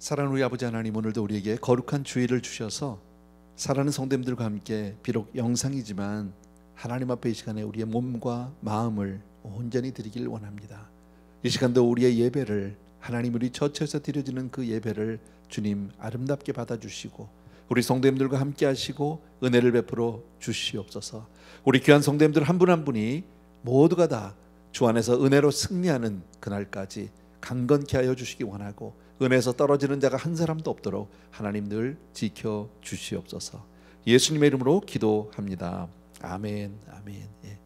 사랑하는 우리 아버지 하나님, 오늘도 우리에게 거룩한 주일을 주셔서 사랑하는 성도님들과 함께 비록 영상이지만 하나님 앞에 이 시간에 우리의 몸과 마음을 온전히 드리길 원합니다. 이 시간도 우리의 예배를, 하나님 우리 처처에서 드려지는 그 예배를 주님 아름답게 받아주시고 우리 성도님들과 함께 하시고 은혜를 베풀어 주시옵소서. 우리 귀한 성도님들 한 분 한 분이 모두가 다 주 안에서 은혜로 승리하는 그날까지 강건케 하여 주시기 원하고 은혜에서 떨어지는 자가 한 사람도 없도록 하나님 늘 지켜 주시옵소서. 예수님의 이름으로 기도합니다. 아멘. 아멘. 예.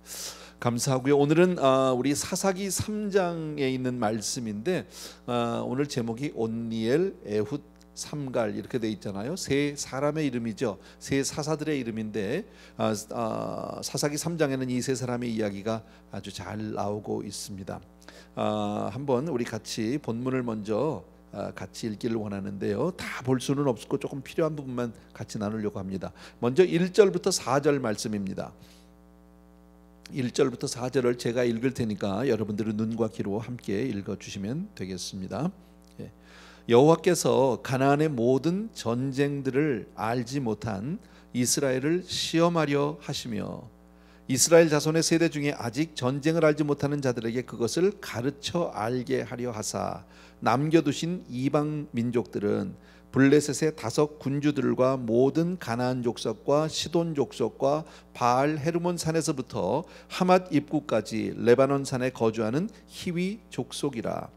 감사하고요. 오늘은 우리 사사기 3장에 있는 말씀인데 오늘 제목이 온니엘, 에훗, 삼갈 이렇게 돼 있잖아요. 세 사람의 이름이죠. 세 사사들의 이름인데 사사기 3장에는 이 세 사람의 이야기가 아주 잘 나오고 있습니다. 한번 우리 같이 본문을 먼저 같이 읽기를 원하는데요. 다 볼 수는 없고 조금 필요한 부분만 같이 나누려고 합니다. 먼저 1절부터 4절 말씀입니다. 1절부터 4절을 제가 읽을 테니까 여러분들은 눈과 귀로 함께 읽어주시면 되겠습니다. 여호와께서 가나안의 모든 전쟁들을 알지 못한 이스라엘을 시험하려 하시며 이스라엘 자손의 세대 중에 아직 전쟁을 알지 못하는 자들에게 그것을 가르쳐 알게 하려 하사 남겨두신 이방 민족들은 블레셋의 5 군주들과 모든 가나안 족속과 시돈 족속과 바알 헤르몬 산에서부터 하맛 입구까지 레바논 산에 거주하는 히위 족속이라.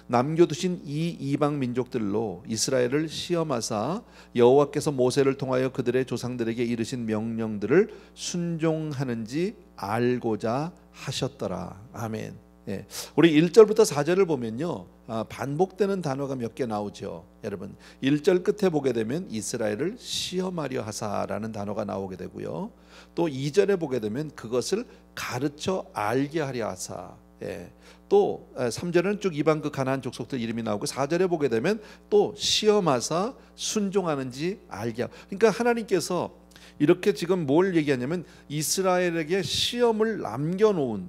남겨두신 이 이방 민족들로 이스라엘을 시험하사 여호와께서 모세를 통하여 그들의 조상들에게 이르신 명령들을 순종하는지 알고자 하셨더라. 아멘. 예. 우리 1절부터 4절을 보면요, 반복되는 단어가 몇 개 나오죠. 여러분 1절 끝에 보게 되면 이스라엘을 시험하려 하사라는 단어가 나오게 되고요, 또 2절에 보게 되면 그것을 가르쳐 알게 하려 하사, 예. 또 3절에는 쭉 이방 그 가나안 족속들 이름이 나오고 4절에 보게 되면 또 시험하사 순종하는지 알게 하고, 그러니까 하나님께서 이렇게 지금 뭘 얘기하냐면 이스라엘에게 시험을 남겨놓은,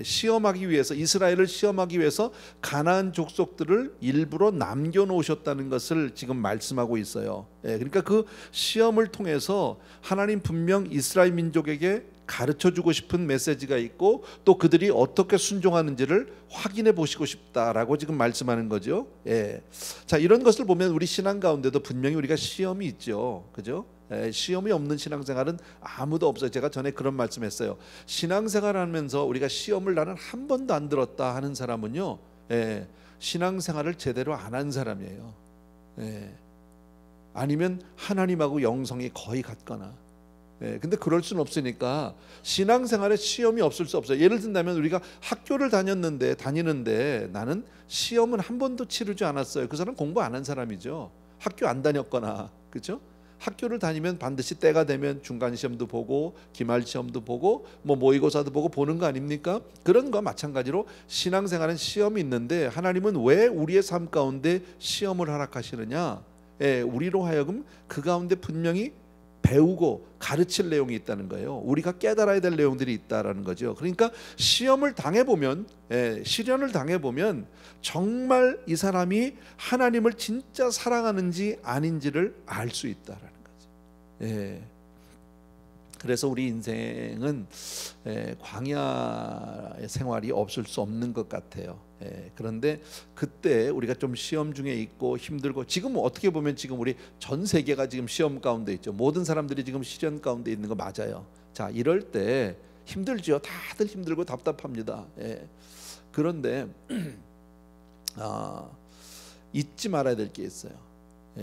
시험하기 위해서, 이스라엘을 시험하기 위해서 가나안 족속들을 일부러 남겨놓으셨다는 것을 지금 말씀하고 있어요. 그러니까 그 시험을 통해서 하나님 분명 이스라엘 민족에게 가르쳐주고 싶은 메시지가 있고 또 그들이 어떻게 순종하는지를 확인해 보시고 싶다라고 지금 말씀하는 거죠. 자, 이런 것을 보면 우리 신앙 가운데도 분명히 우리가 시험이 있죠, 그죠? 시험이 없는 신앙생활은 아무도 없어요. 제가 전에 그런 말씀했어요. 신앙생활하면서 우리가 시험을 나는 한 번도 안 들었다 하는 사람은요, 신앙생활을 제대로 안 한 사람이에요. 아니면 하나님하고 영성이 거의 같거나. 근데 그럴 수는 없으니까 신앙생활에 시험이 없을 수 없어요. 예를 든다면 우리가 학교를 다니는데 나는 시험은 한 번도 치르지 않았어요. 그 사람 공부 안 한 사람이죠. 학교 안 다녔거나, 그렇죠? 학교를 다니면 반드시 때가 되면 중간 시험도 보고 기말 시험도 보고 뭐 모의고사도 보고 보는 거 아닙니까? 그런 거 마찬가지로 신앙생활은 시험이 있는데 하나님은 왜 우리의 삶 가운데 시험을 허락하시느냐? 우리로 하여금 그 가운데 분명히 배우고 가르칠 내용이 있다는 거예요. 우리가 깨달아야 될 내용들이 있다라는 거죠. 그러니까 시험을 당해보면, 시련을 당해보면 정말 이 사람이 하나님을 진짜 사랑하는지 아닌지를 알 수 있다라는 거죠. 그래서 우리 인생은 광야의 생활이 없을 수 없는 것 같아요. 그런데 그때 우리가 좀 시험 중에 있고 힘들고, 지금 어떻게 보면 지금 우리 전 세계가 지금 시험 가운데 있죠. 모든 사람들이 지금 시련 가운데 있는 거 맞아요. 자, 이럴 때 힘들죠. 다들 힘들고 답답합니다. 그런데 잊지 말아야 될 게 있어요.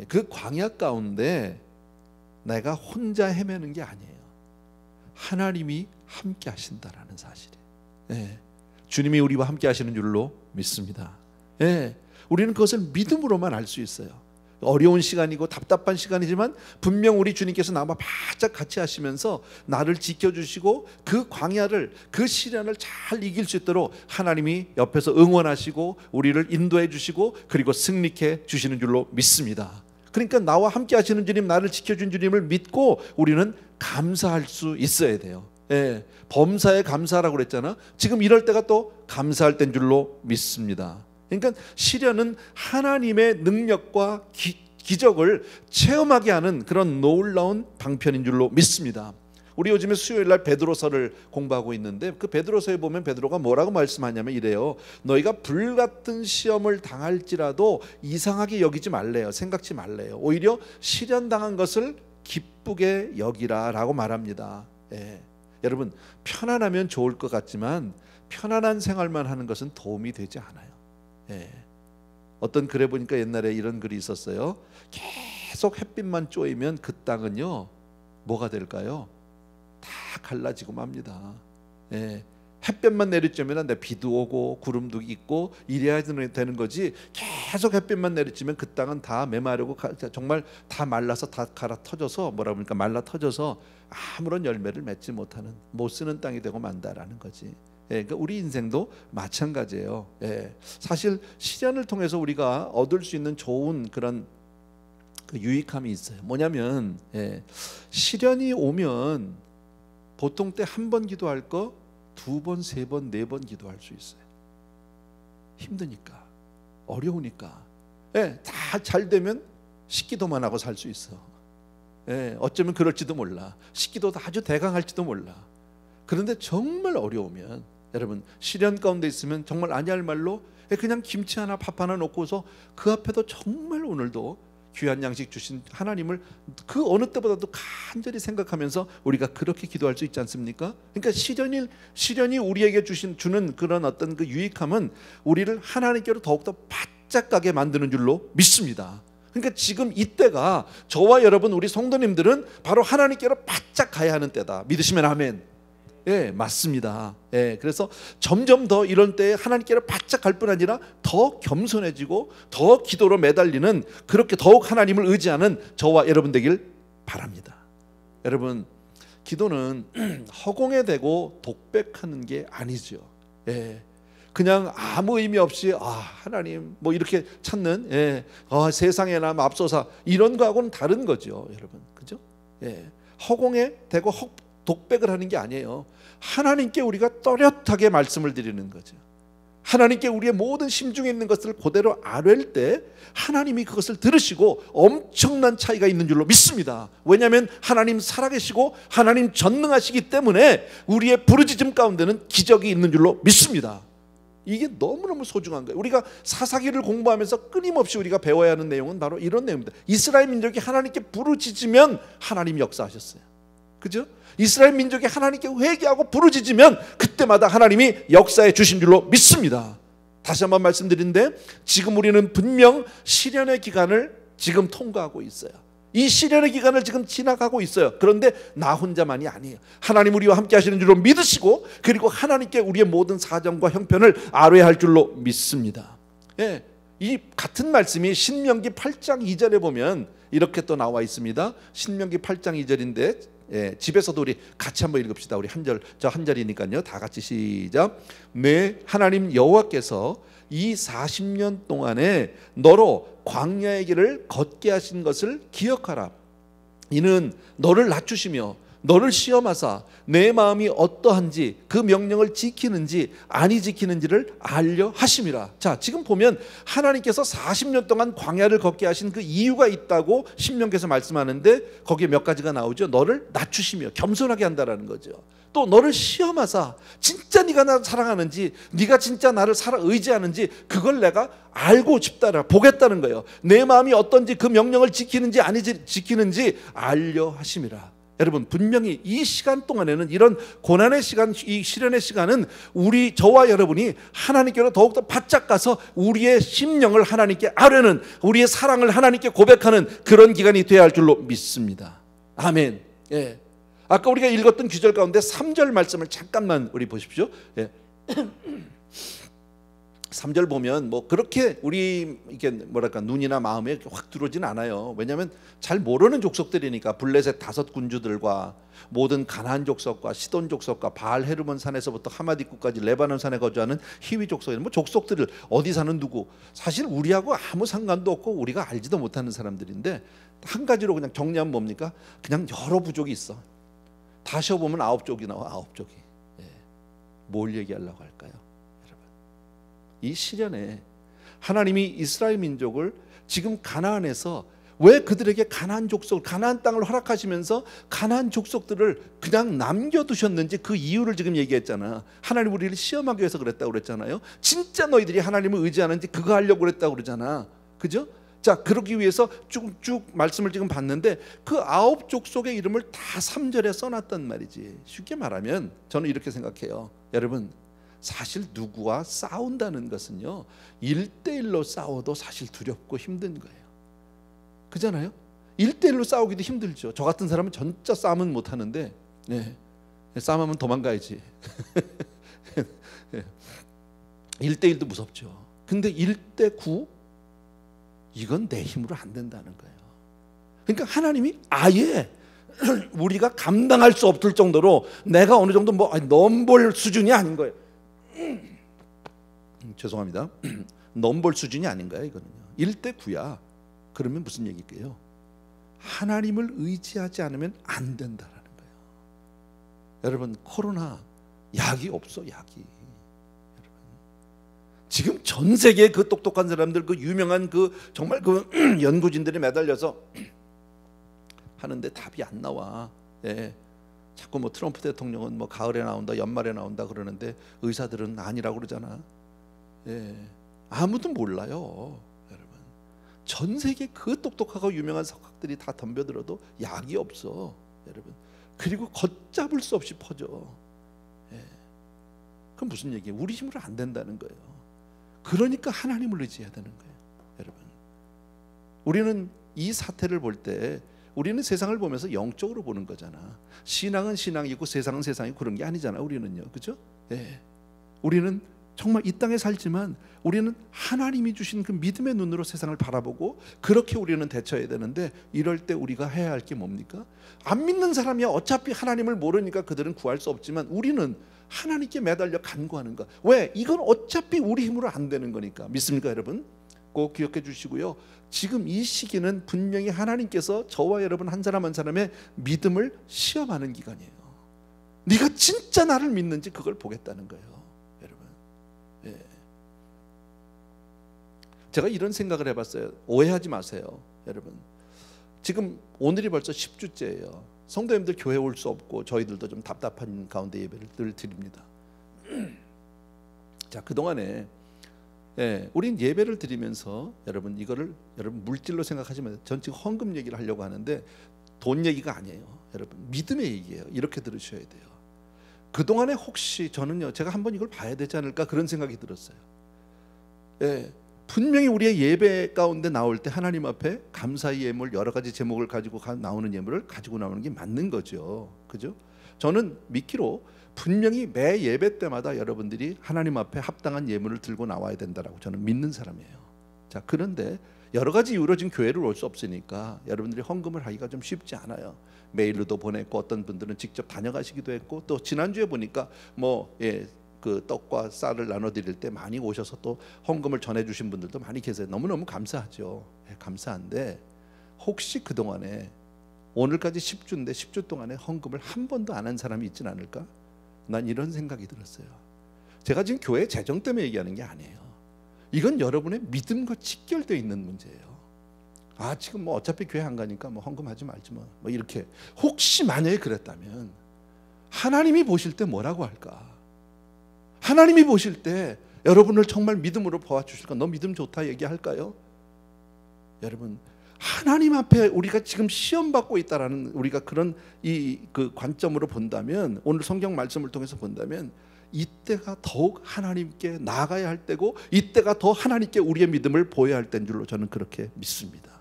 그 광야 가운데 내가 혼자 헤매는 게 아니에요. 하나님이 함께 하신다라는 사실이에요. 주님이 우리와 함께 하시는 줄로 믿습니다. 우리는 그것을 믿음으로만 알 수 있어요. 어려운 시간이고 답답한 시간이지만 분명 우리 주님께서 나와 바짝 같이 하시면서 나를 지켜주시고 그 광야를, 그 시련을 잘 이길 수 있도록 하나님이 옆에서 응원하시고 우리를 인도해 주시고 그리고 승리케 주시는 줄로 믿습니다. 그러니까 나와 함께 하시는 주님, 나를 지켜준 주님을 믿고 우리는 감사할 수 있어야 돼요. 범사에 감사하라고 그랬잖아. 지금 이럴 때가 또 감사할 때인 줄로 믿습니다. 그러니까 시련은 하나님의 능력과 기적을 체험하게 하는 그런 놀라운 방편인 줄로 믿습니다. 우리 요즘에 수요일날 베드로서를 공부하고 있는데 그 베드로서에 보면 베드로가 뭐라고 말씀하냐면 이래요. 너희가 불같은 시험을 당할지라도 이상하게 여기지 말래요. 생각지 말래요. 오히려 시련당한 것을 기쁘게 여기라 라고 말합니다. 여러분, 편안하면 좋을 것 같지만 편안한 생활만 하는 것은 도움이 되지 않아요. 어떤 글에 보니까 옛날에 이런 글이 있었어요. 계속 햇빛만 쬐이면 그 땅은요 뭐가 될까요? 다 갈라지고 맙니다. 햇볕만 내리쬐면 비도 오고 구름도 있고 이래야 되는 거지, 계속 햇빛만 내리쬐면 그 땅은 다 메마르고 정말 다 말라서 다 갈아 터져서 뭐라 그러니까 말라 터져서 아무런 열매를 맺지 못하는, 못 쓰는 땅이 되고 만다라는 거지. 그러니까 우리 인생도 마찬가지예요. 사실 시련을 통해서 우리가 얻을 수 있는 좋은 그런 그 유익함이 있어요. 뭐냐면 시련이 오면 보통 때 한 번 기도할 거 2번, 3번, 4번 기도할 수 있어요. 힘드니까, 어려우니까. 다 잘 되면 10기도만 하고 살 수 있어. 어쩌면 그럴지도 몰라. 10기도도 아주 대강할지도 몰라. 그런데 정말 어려우면, 여러분 시련 가운데 있으면 정말 아니할 말로 그냥 김치 하나 밥 하나 놓고서 그 앞에도 정말 오늘도 귀한 양식 주신 하나님을 그 어느 때보다도 간절히 생각하면서 우리가 그렇게 기도할 수 있지 않습니까? 그러니까 시련이 우리에게 주는 그런 어떤 그 유익함은 우리를 하나님께로 더욱더 바짝 가게 만드는 줄로 믿습니다. 그러니까 지금 이때가 저와 여러분 우리 성도님들은 바로 하나님께로 바짝 가야 하는 때다. 믿으시면 아멘. 맞습니다. 그래서 점점 더 이런 때에 하나님께로 바짝 갈 뿐 아니라 더 겸손해지고 더 기도로 매달리는, 그렇게 더욱 하나님을 의지하는 저와 여러분 되길 바랍니다. 여러분, 기도는 허공에 대고 독백하는 게 아니죠. 그냥 아무 의미 없이 하나님 뭐 이렇게 찾는 세상에 남 앞서사 이런 거하고는 다른 거죠, 여러분. 그죠? 허공에 대고 독백을 하는 게 아니에요. 하나님께 우리가 또렷하게 말씀을 드리는 거죠. 하나님께 우리의 모든 심중에 있는 것을 그대로 아뢰일 때 하나님이 그것을 들으시고 엄청난 차이가 있는 줄로 믿습니다. 왜냐하면 하나님 살아계시고 하나님 전능하시기 때문에 우리의 부르짖음 가운데는 기적이 있는 줄로 믿습니다. 이게 너무너무 소중한 거예요. 우리가 사사기를 공부하면서 끊임없이 우리가 배워야 하는 내용은 바로 이런 내용입니다. 이스라엘 민족이 하나님께 부르짖으면 하나님이 역사하셨어요. 그죠? 이스라엘 민족이 하나님께 회개하고 부르짖으면 그때마다 하나님이 역사해 주신 줄로 믿습니다. 다시 한번 말씀드린데, 지금 우리는 분명 시련의 기간을 지금 통과하고 있어요. 이 시련의 기간을 지금 지나가고 있어요. 그런데 나 혼자만이 아니에요. 하나님 우리와 함께 하시는 줄로 믿으시고, 그리고 하나님께 우리의 모든 사정과 형편을 아뢰할 줄로 믿습니다. 이 같은 말씀이 신명기 8장 2절에 보면 이렇게 또 나와 있습니다. 신명기 8장 2절인데 집에서도 우리 같이 한번 읽읍시다. 우리 한 절이니까요. 다 같이 시작. 내 하나님 여호와께서 이 40년 동안에 너로 광야의 길을 걷게 하신 것을 기억하라. 이는 너를 낮추시며 너를 시험하사 내 마음이 어떠한지 그 명령을 지키는지 아니 지키는지를 알려 하심이라. 자, 지금 보면 하나님께서 40년 동안 광야를 걷게 하신 그 이유가 있다고 신명기에서 말씀하는데, 거기에 몇 가지가 나오죠. 너를 낮추시며 겸손하게 한다라는 거죠. 또 너를 시험하사 진짜 네가 나를 사랑하는지, 네가 진짜 나를 의지하는지 그걸 내가 알고 싶다라 보겠다는 거예요. 내 마음이 어떤지 그 명령을 지키는지 아니 지키는지 알려 하심이라. 여러분, 분명히 이 시간 동안에는, 이런 고난의 시간, 이 시련의 시간은 저와 여러분이 하나님께로 더욱더 바짝 가서 우리의 심령을 하나님께 아뢰는, 우리의 사랑을 하나님께 고백하는 그런 기간이 되어야 할 줄로 믿습니다. 아멘. 아까 우리가 읽었던 구절 가운데 3절 말씀을 잠깐만 우리 보십시오. 3절 보면 뭐 그렇게 우리 이게 뭐랄까 눈이나 마음에 확 들어오진 않아요. 왜냐하면 잘 모르는 족속들이니까. 블레셋 5 군주들과 모든 가나안 족속과 시돈 족속과 바알 헤르몬 산에서부터 하마디쿠까지 레바논 산에 거주하는 히위 족속, 뭐 족속들을 어디 사는 누구, 사실 우리하고 아무 상관도 없고 우리가 알지도 못하는 사람들인데, 한 가지로 그냥 정리하면 뭡니까? 그냥 여러 부족이 있어. 다 쉬어보면 9족이 나와. 9족이. 뭘 얘기하려고 할까요? 이 시련에 하나님이 이스라엘 민족을 지금 가나안에서 왜 그들에게 가나안 족속, 가나안 땅을 허락하시면서 가나안 족속들을 그냥 남겨두셨는지 그 이유를 지금 얘기했잖아. 하나님 우리를 시험하기 위해서 그랬다고 그랬잖아요. 진짜 너희들이 하나님을 의지하는지 그거 하려고 그랬다고 그러잖아. 그죠? 자, 그러기 위해서 쭉 말씀을 지금 봤는데 그 9족속의 이름을 다 3절에 써놨단 말이지. 쉽게 말하면 저는 이렇게 생각해요. 여러분, 사실 누구와 싸운다는 것은요 1대1로 싸워도 사실 두렵고 힘든 거예요. 그잖아요. 1대1로 싸우기도 힘들죠. 저 같은 사람은 진짜 싸움은 못하는데 싸움하면 도망가야지. 1대1도 무섭죠. 근데 1대9 이건 내 힘으로 안 된다는 거예요. 그러니까 하나님이 아예 우리가 감당할 수 없을 정도로 내가 어느 정도 넘볼 수준이 아닌 거예요. 죄송합니다. 넘볼 수준이 아닌 거예요. 이거는요 1대9야. 그러면 무슨 얘기일까요? 하나님을 의지하지 않으면 안 된다라는 거예요. 여러분, 코로나 약이 없어. 약이. 여러분, 지금 전 세계 그 똑똑한 사람들, 그 유명한 그 정말 그 연구진들이 매달려서 하는데 답이 안 나와. 자꾸 뭐 트럼프 대통령은 뭐 가을에 나온다, 연말에 나온다 그러는데 의사들은 아니라고 그러잖아. 아무도 몰라요. 전 세계 그 똑똑하고 유명한 석학들이 다 덤벼들어도 약이 없어, 여러분. 그리고 걷잡을 수 없이 퍼져. 그럼 무슨 얘기예요? 우리 힘으로 안 된다는 거예요. 그러니까 하나님을 의지해야 되는 거예요, 여러분. 우리는 이 사태를 볼 때 우리는 세상을 보면서 영적으로 보는 거잖아. 신앙은 신앙이고 세상은 세상이고 그런 게 아니잖아. 우리는요, 그죠? 우리는 정말 이 땅에 살지만 우리는 하나님이 주신 그 믿음의 눈으로 세상을 바라보고 그렇게 우리는 대처해야 되는데, 이럴 때 우리가 해야 할 게 뭡니까? 안 믿는 사람이야 어차피 하나님을 모르니까 그들은 구할 수 없지만 우리는 하나님께 매달려 간구하는 거. 왜? 이건 어차피 우리 힘으로 안 되는 거니까. 믿습니까, 여러분? 꼭 기억해 주시고요. 지금 이 시기는 분명히 하나님께서 저와 여러분 한 사람 한 사람의 믿음을 시험하는 기간이에요. 네가 진짜 나를 믿는지 그걸 보겠다는 거예요. 제가 이런 생각을 해봤어요. 오해하지 마세요, 여러분. 지금 오늘이 벌써 10주째예요. 성도님들 교회 올 수 없고 저희들도 좀 답답한 가운데 예배를 늘 드립니다. 자, 그동안에 우린 예배를 드리면서 여러분 이거를 여러분 물질로 생각하시면, 전 지금 헌금 얘기를 하려고 하는데 돈 얘기가 아니에요. 여러분 믿음의 얘기예요. 이렇게 들으셔야 돼요. 그동안에 혹시 저는요, 제가 한번 이걸 봐야 되지 않을까 그런 생각이 들었어요. 분명히 우리의 예배 가운데 나올 때 하나님 앞에 감사의 예물, 여러 가지 제목을 가지고 나오는 예물을 가지고 나오는 게 맞는 거죠. 그죠? 저는 믿기로 분명히 매 예배 때마다 여러분들이 하나님 앞에 합당한 예물을 들고 나와야 된다라고 저는 믿는 사람이에요. 자, 그런데 여러 가지 이유로 지금 교회를 올 수 없으니까 여러분들이 헌금을 하기가 좀 쉽지 않아요. 메일로도 보냈고 어떤 분들은 직접 다녀가시기도 했고, 또 지난주에 보니까 그 떡과 쌀을 나눠드릴 때 많이 오셔서 또 헌금을 전해주신 분들도 많이 계세요. 너무너무 감사하죠. 감사한데 혹시 그동안에 오늘까지 10주인데 10주 동안에 헌금을 한 번도 안 한 사람이 있진 않을까? 난 이런 생각이 들었어요. 제가 지금 교회 재정 때문에 얘기하는 게 아니에요. 이건 여러분의 믿음과 직결되어 있는 문제예요. 지금 뭐 어차피 교회 안 가니까 뭐 헌금하지 말지 뭐 이렇게. 혹시 만약에 그랬다면 하나님이 보실 때 뭐라고 할까? 하나님이 보실 때 여러분을 정말 믿음으로 보아주실까? 너 믿음 좋다 얘기할까요? 여러분, 하나님 앞에 우리가 지금 시험받고 있다라는 우리가 그런 그 관점으로 본다면, 오늘 성경 말씀을 통해서 본다면 이때가 더욱 하나님께 나아가야 할 때고, 이때가 더 하나님께 우리의 믿음을 보여야 할 때인 줄로 저는 그렇게 믿습니다.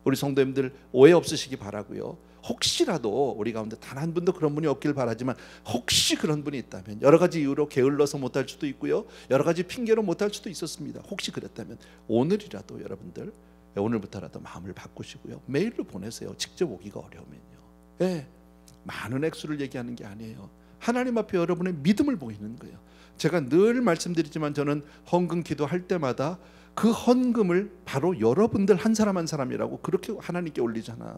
우리 성도님들 오해 없으시기 바라고요. 혹시라도 우리 가운데 단 한 분도 그런 분이 없길 바라지만, 혹시 그런 분이 있다면, 여러 가지 이유로 게을러서 못할 수도 있고요, 여러 가지 핑계로 못할 수도 있었습니다. 혹시 그랬다면 오늘이라도 여러분들, 오늘부터라도 마음을 바꾸시고요, 메일로 보내세요. 직접 오기가 어려우면요. 많은 액수를 얘기하는 게 아니에요. 하나님 앞에 여러분의 믿음을 보이는 거예요. 제가 늘 말씀드리지만 저는 헌금 기도할 때마다 그 헌금을 바로 여러분들 한 사람 한 사람이라고 그렇게 하나님께 올리잖아.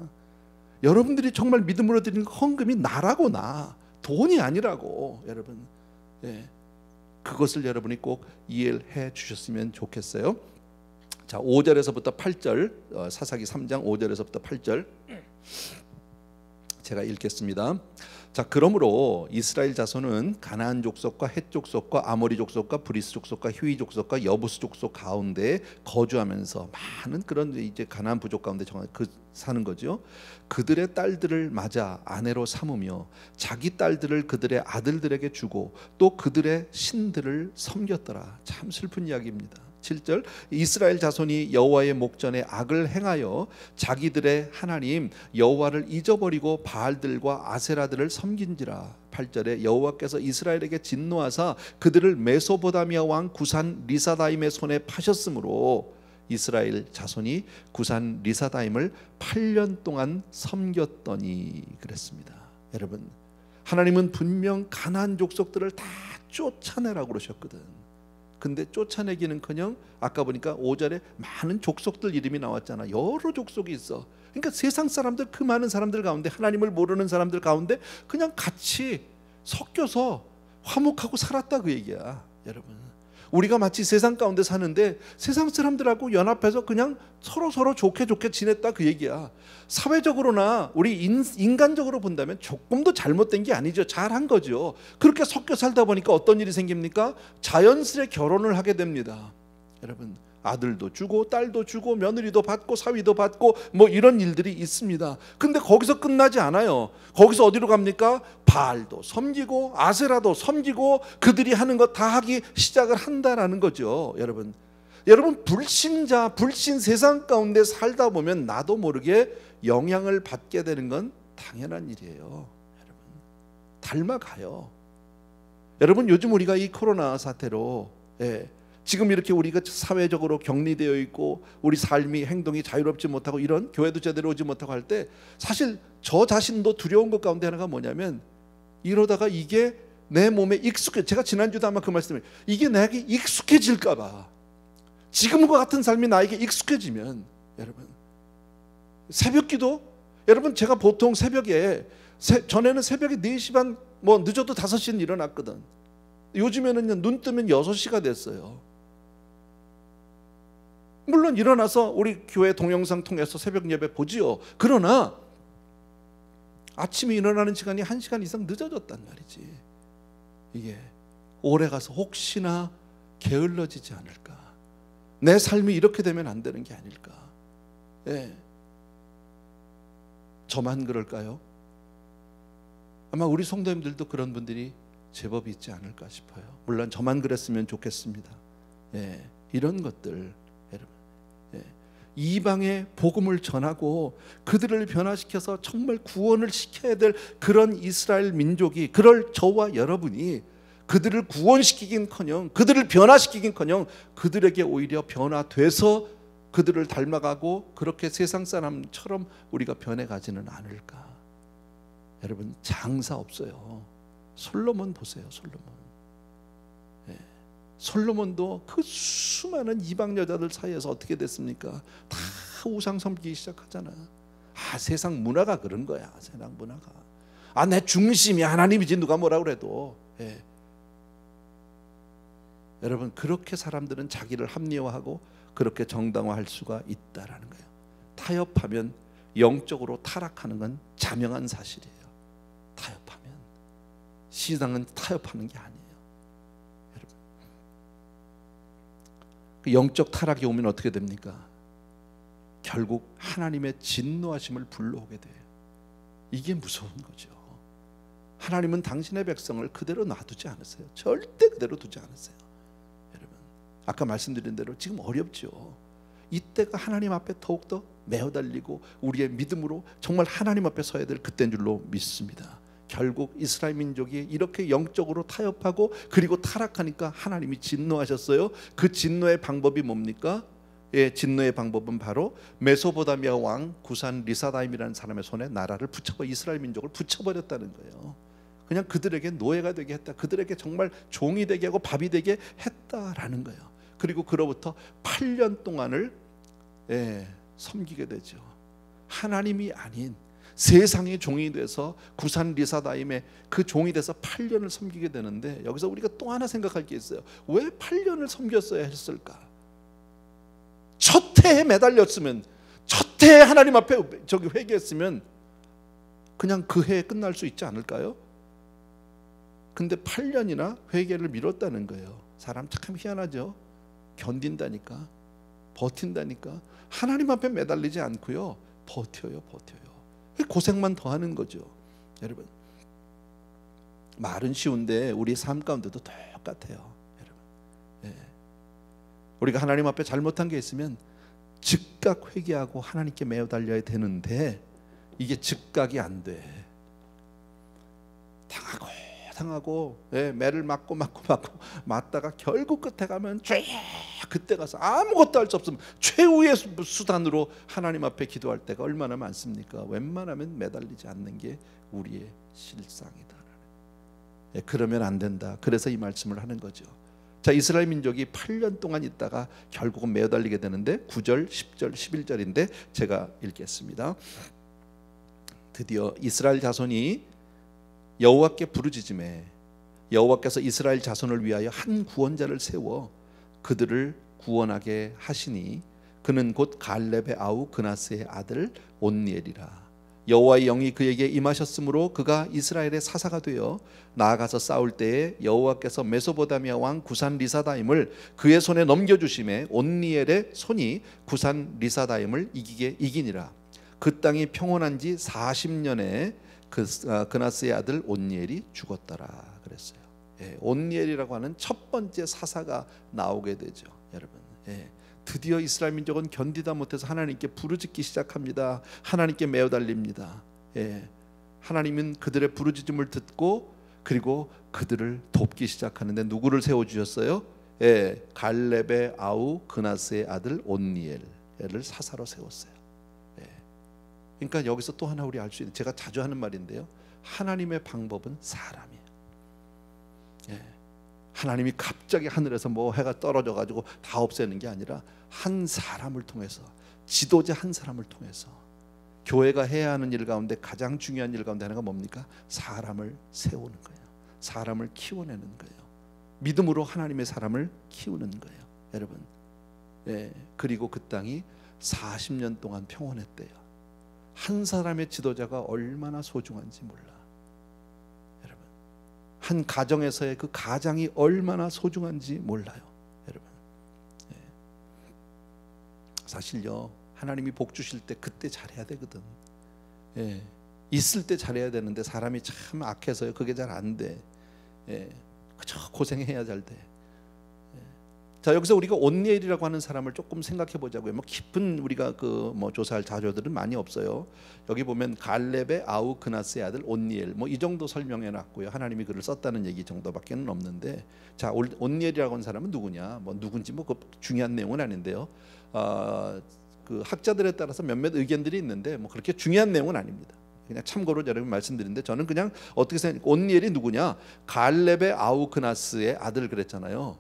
여러분들이 정말 믿음으로 드리는 헌금이 나라고, 돈이 아니라고. 여러분, 그것을 여러분이 꼭 이해해 주셨으면 좋겠어요. 자, 5절에서부터 8절, 사사기 3장 5절에서부터 8절 제가 읽겠습니다. 자, 그러므로 이스라엘 자손은 가나안 족속과 헷 족속과 아모리 족속과 브리스 족속과 히위 족속과 여부스 족속 가운데 거주하면서 많은 그런 이제 가나안 부족 가운데 사는 거죠. 그들의 딸들을 맞아 아내로 삼으며 자기 딸들을 그들의 아들들에게 주고 또 그들의 신들을 섬겼더라. 참 슬픈 이야기입니다. 7절 이스라엘 자손이 여호와의 목전에 악을 행하여 자기들의 하나님 여호와를 잊어버리고 바알들과 아세라들을 섬긴지라. 8절에 여호와께서 이스라엘에게 진노하사 그들을 메소포다미아 왕 구산 리사다임의 손에 파셨으므로 이스라엘 자손이 구산 리사다임을 8년 동안 섬겼더니 그랬습니다. 여러분, 하나님은 분명 가나안 족속들을 다 쫓아내라고 그러셨거든. 근데 쫓아내기는커녕 아까 보니까 5절에 많은 족속들 이름이 나왔잖아. 여러 족속이 있어. 그러니까 세상 사람들, 그 많은 사람들 가운데, 하나님을 모르는 사람들 가운데 그냥 같이 섞여서 화목하고 살았다 그 얘기야. 여러분, 우리가 마치 세상 가운데 사는데 세상 사람들하고 연합해서 그냥 서로 좋게 지냈다 그 얘기야. 사회적으로나 우리 인간적으로 본다면 조금도 잘못된 게 아니죠. 잘한 거죠. 그렇게 섞여 살다 보니까 어떤 일이 생깁니까? 자연스레 결혼을 하게 됩니다. 여러분, 아들도 주고 딸도 주고 며느리도 받고 사위도 받고 뭐 이런 일들이 있습니다. 근데 거기서 끝나지 않아요. 거기서 어디로 갑니까? 바알도 섬기고 아세라도 섬기고 그들이 하는 것 다 하기 시작을 한다라는 거죠. 여러분, 불신자, 불신 세상 가운데 살다 보면 나도 모르게 영향을 받게 되는 건 당연한 일이에요. 여러분, 닮아가요. 여러분, 요즘 우리가 이 코로나 사태로 지금 이렇게 우리가 사회적으로 격리되어 있고 우리 삶이 행동이 자유롭지 못하고 이런 교회도 제대로 오지 못하고 할 때 사실 저 자신도 두려운 것 가운데 하나가 뭐냐면 이러다가 이게 내 몸에 제가 지난주도 아마 그 말씀을 이게 나에게 익숙해질까 봐. 지금과 같은 삶이 나에게 익숙해지면 여러분 새벽기도 여러분 제가 보통 새벽에 전에는 새벽에 4시 반 뭐 늦어도 5시는 일어났거든. 요즘에는 눈 뜨면 6시가 됐어요. 물론 일어나서 우리 교회 동영상 통해서 새벽 예배 보지요. 그러나 아침에 일어나는 시간이 1시간 이상 늦어졌단 말이지. 이게 오래 가서 혹시나 게을러지지 않을까. 내 삶이 이렇게 되면 안 되는 게 아닐까. 저만 그럴까요? 아마 우리 성도님들도 그런 분들이 제법 있지 않을까 싶어요. 물론 저만 그랬으면 좋겠습니다. 이런 것들 이방의 복음을 전하고 그들을 변화시켜서 정말 구원을 시켜야 될 그런 이스라엘 민족이, 그럴 저와 여러분이 그들을 구원시키긴커녕 그들을 변화시키긴커녕 그들에게 오히려 변화돼서 그들을 닮아가고 그렇게 세상 사람처럼 우리가 변해가지는 않을까. 여러분, 장사 없어요. 솔로몬 보세요. 솔로몬도 그 수많은 이방 여자들 사이에서 어떻게 됐습니까? 다 우상 섬기기 시작하잖아. 세상 문화가 그런 거야. 세상 문화가. 내 중심이 하나님이지 누가 뭐라 그래도. 여러분, 그렇게 사람들은 자기를 합리화하고 그렇게 정당화할 수가 있다라는 거예요. 타협하면 영적으로 타락하는 건 자명한 사실이에요. 타협하면. 신앙은 타협하는 게 아니에요. 영적 타락이 오면 어떻게 됩니까? 결국 하나님의 진노하심을 불러오게 돼요. 이게 무서운 거죠. 하나님은 당신의 백성을 그대로 놔두지 않으세요. 절대 그대로 두지 않으세요. 여러분, 아까 말씀드린 대로 지금 어렵죠. 이때가 하나님 앞에 더욱더 매어달리고 우리의 믿음으로 정말 하나님 앞에 서야 될 그때인 줄로 믿습니다. 결국 이스라엘 민족이 이렇게 영적으로 타협하고 그리고 타락하니까 하나님이 진노하셨어요. 그 진노의 방법이 뭡니까? 진노의 방법은 바로 메소포다미아 왕 구산 리사다임이라는 사람의 손에 나라를 이스라엘 민족을 붙여버렸다는 거예요. 그냥 그들에게 노예가 되게 했다. 그들에게 정말 종이 되게 하고 밥이 되게 했다라는 거예요. 그리고 그로부터 8년 동안을 섬기게 되죠. 하나님이 아닌 세상의 종이 돼서 구산 리사다임의 그 종이 돼서 8년을 섬기게 되는데, 여기서 우리가 또 하나 생각할 게 있어요. 왜 8년을 섬겼어야 했을까? 첫 해에 매달렸으면, 첫 해에 하나님 앞에 회개했으면 그냥 그 해에 끝날 수 있지 않을까요? 근데 8년이나 회개를 미뤘다는 거예요. 사람 참 희한하죠. 견딘다니까, 버틴다니까. 하나님 앞에 매달리지 않고요, 버텨요. 고생만 더 하는 거죠. 여러분, 말은 쉬운데 우리 삶 가운데도 똑같아요. 여러분, 우리가 하나님 앞에 잘못한 게 있으면 즉각 회개하고 하나님께 매달려야 되는데 이게 즉각이 안 돼. 당하고 매를 맞고 맞다가 결국 끝에 가면 그때 가서 아무것도 할 수 없으면 최후의 수단으로 하나님 앞에 기도할 때가 얼마나 많습니까? 웬만하면 매달리지 않는 게 우리의 실상이다. 그러면 안 된다. 그래서 이 말씀을 하는 거죠. 자, 이스라엘 민족이 8년 동안 있다가 결국은 매달리게 되는데 9절, 10절, 11절인데 제가 읽겠습니다. 드디어 이스라엘 자손이 여호와께 부르짖음에 여호와께서 이스라엘 자손을 위하여 한 구원자를 세워 그들을 구원하게 하시니 그는 곧 갈렙의 아우 그나스의 아들 온니엘이라. 여호와의 영이 그에게 임하셨으므로 그가 이스라엘의 사사가 되어 나아가서 싸울 때에 여호와께서 메소포타미아 왕 구산 리사다임을 그의 손에 넘겨주심에 온니엘의 손이 구산 리사다임을 이기니라. 그 땅이 평온한 지 40년에 그나스의 아들 온니엘이 죽었더라 그랬어요. 온니엘이라고 하는 첫 번째 사사가 나오게 되죠. 여러분, 드디어 이스라엘 민족은 견디다 못해서 하나님께 부르짖기 시작합니다. 하나님께 매어달립니다. 하나님은 그들의 부르짖음을 듣고 그리고 그들을 돕기 시작하는데 누구를 세워주셨어요? 갈렙의 아우 그나스의 아들 온니엘을 사사로 세웠어요. 그러니까 여기서 또 하나 우리 알 수 있는, 제가 자주 하는 말인데요, 하나님의 방법은 사람이에요. 하나님이 갑자기 하늘에서 뭐 해가 떨어져 가지고 다 없애는 게 아니라 한 사람을 통해서, 지도자 한 사람을 통해서 교회가 해야 하는 일 가운데 가장 중요한 일 가운데 하나가 뭡니까? 사람을 세우는 거예요. 사람을 키워내는 거예요. 믿음으로 하나님의 사람을 키우는 거예요. 여러분, 그리고 그 땅이 40년 동안 평온했대요. 한 사람의 지도자가 얼마나 소중한지 몰라. 여러분, 한 가정에서의 그 가장이 얼마나 소중한지 몰라요. 여러분, 사실요, 하나님이 복 주실 때 그때 잘해야 되거든. 있을 때 잘해야 되는데 사람이 참 악해서요, 그게 잘 안 돼. 그저 고생해야 잘 돼. 자, 여기서 우리가 온니엘이라고 하는 사람을 조금 생각해 보자고요. 뭐 깊은 우리가 조사할 자료들은 많이 없어요. 여기 보면 갈렙의 아우 그나스의 아들 온니엘, 뭐 이 정도 설명해 놨고요. 하나님이 그를 썼다는 얘기 정도밖에는 없는데, 자, 온니엘이라고 하는 사람은 누구냐? 뭐 누군지 그 중요한 내용은 아닌데요. 그 학자들에 따라서 몇몇 의견들이 있는데 뭐 그렇게 중요한 내용은 아닙니다. 그냥 참고로 여러분 말씀드리는데, 저는 그냥 어떻게 생각해요? 온니엘이 누구냐? 갈렙의 아우 그나스의 아들 그랬잖아요.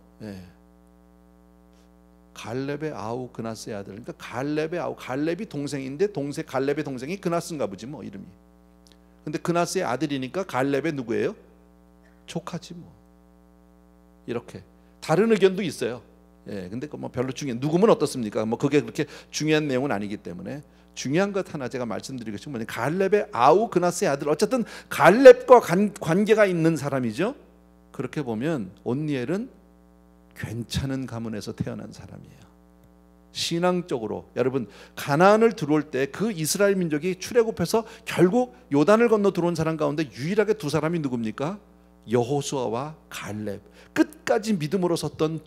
갈렙의 아우 그나스의 아들. 그러니까 갈렙의 아우, 갈렙이 동생인데 갈렙의 동생이 그나스인가 보지 뭐 이름이. 근데 그나스의 아들이니까 갈렙의 누구예요? 조카지 뭐. 이렇게 다른 의견도 있어요. 근데 뭐 별로 누구면 어떻습니까? 뭐 그게 그렇게 중요한 내용은 아니기 때문에, 중요한 것 하나 제가 말씀드리고 싶은 건 갈렙의 아우 그나스의 아들, 어쨌든 갈렙과 관계가 있는 사람이죠. 그렇게 보면 온니엘은 괜찮은 가문에서 태어난 사람이에요. 신앙적으로 여러분, 가나안을 들어올 때 그 이스라엘 민족이 출애굽해서 결국 요단을 건너 들어온 사람 가운데 유일하게 두 사람이 누굽니까? 여호수아와 갈렙. 끝까지 믿음으로 섰던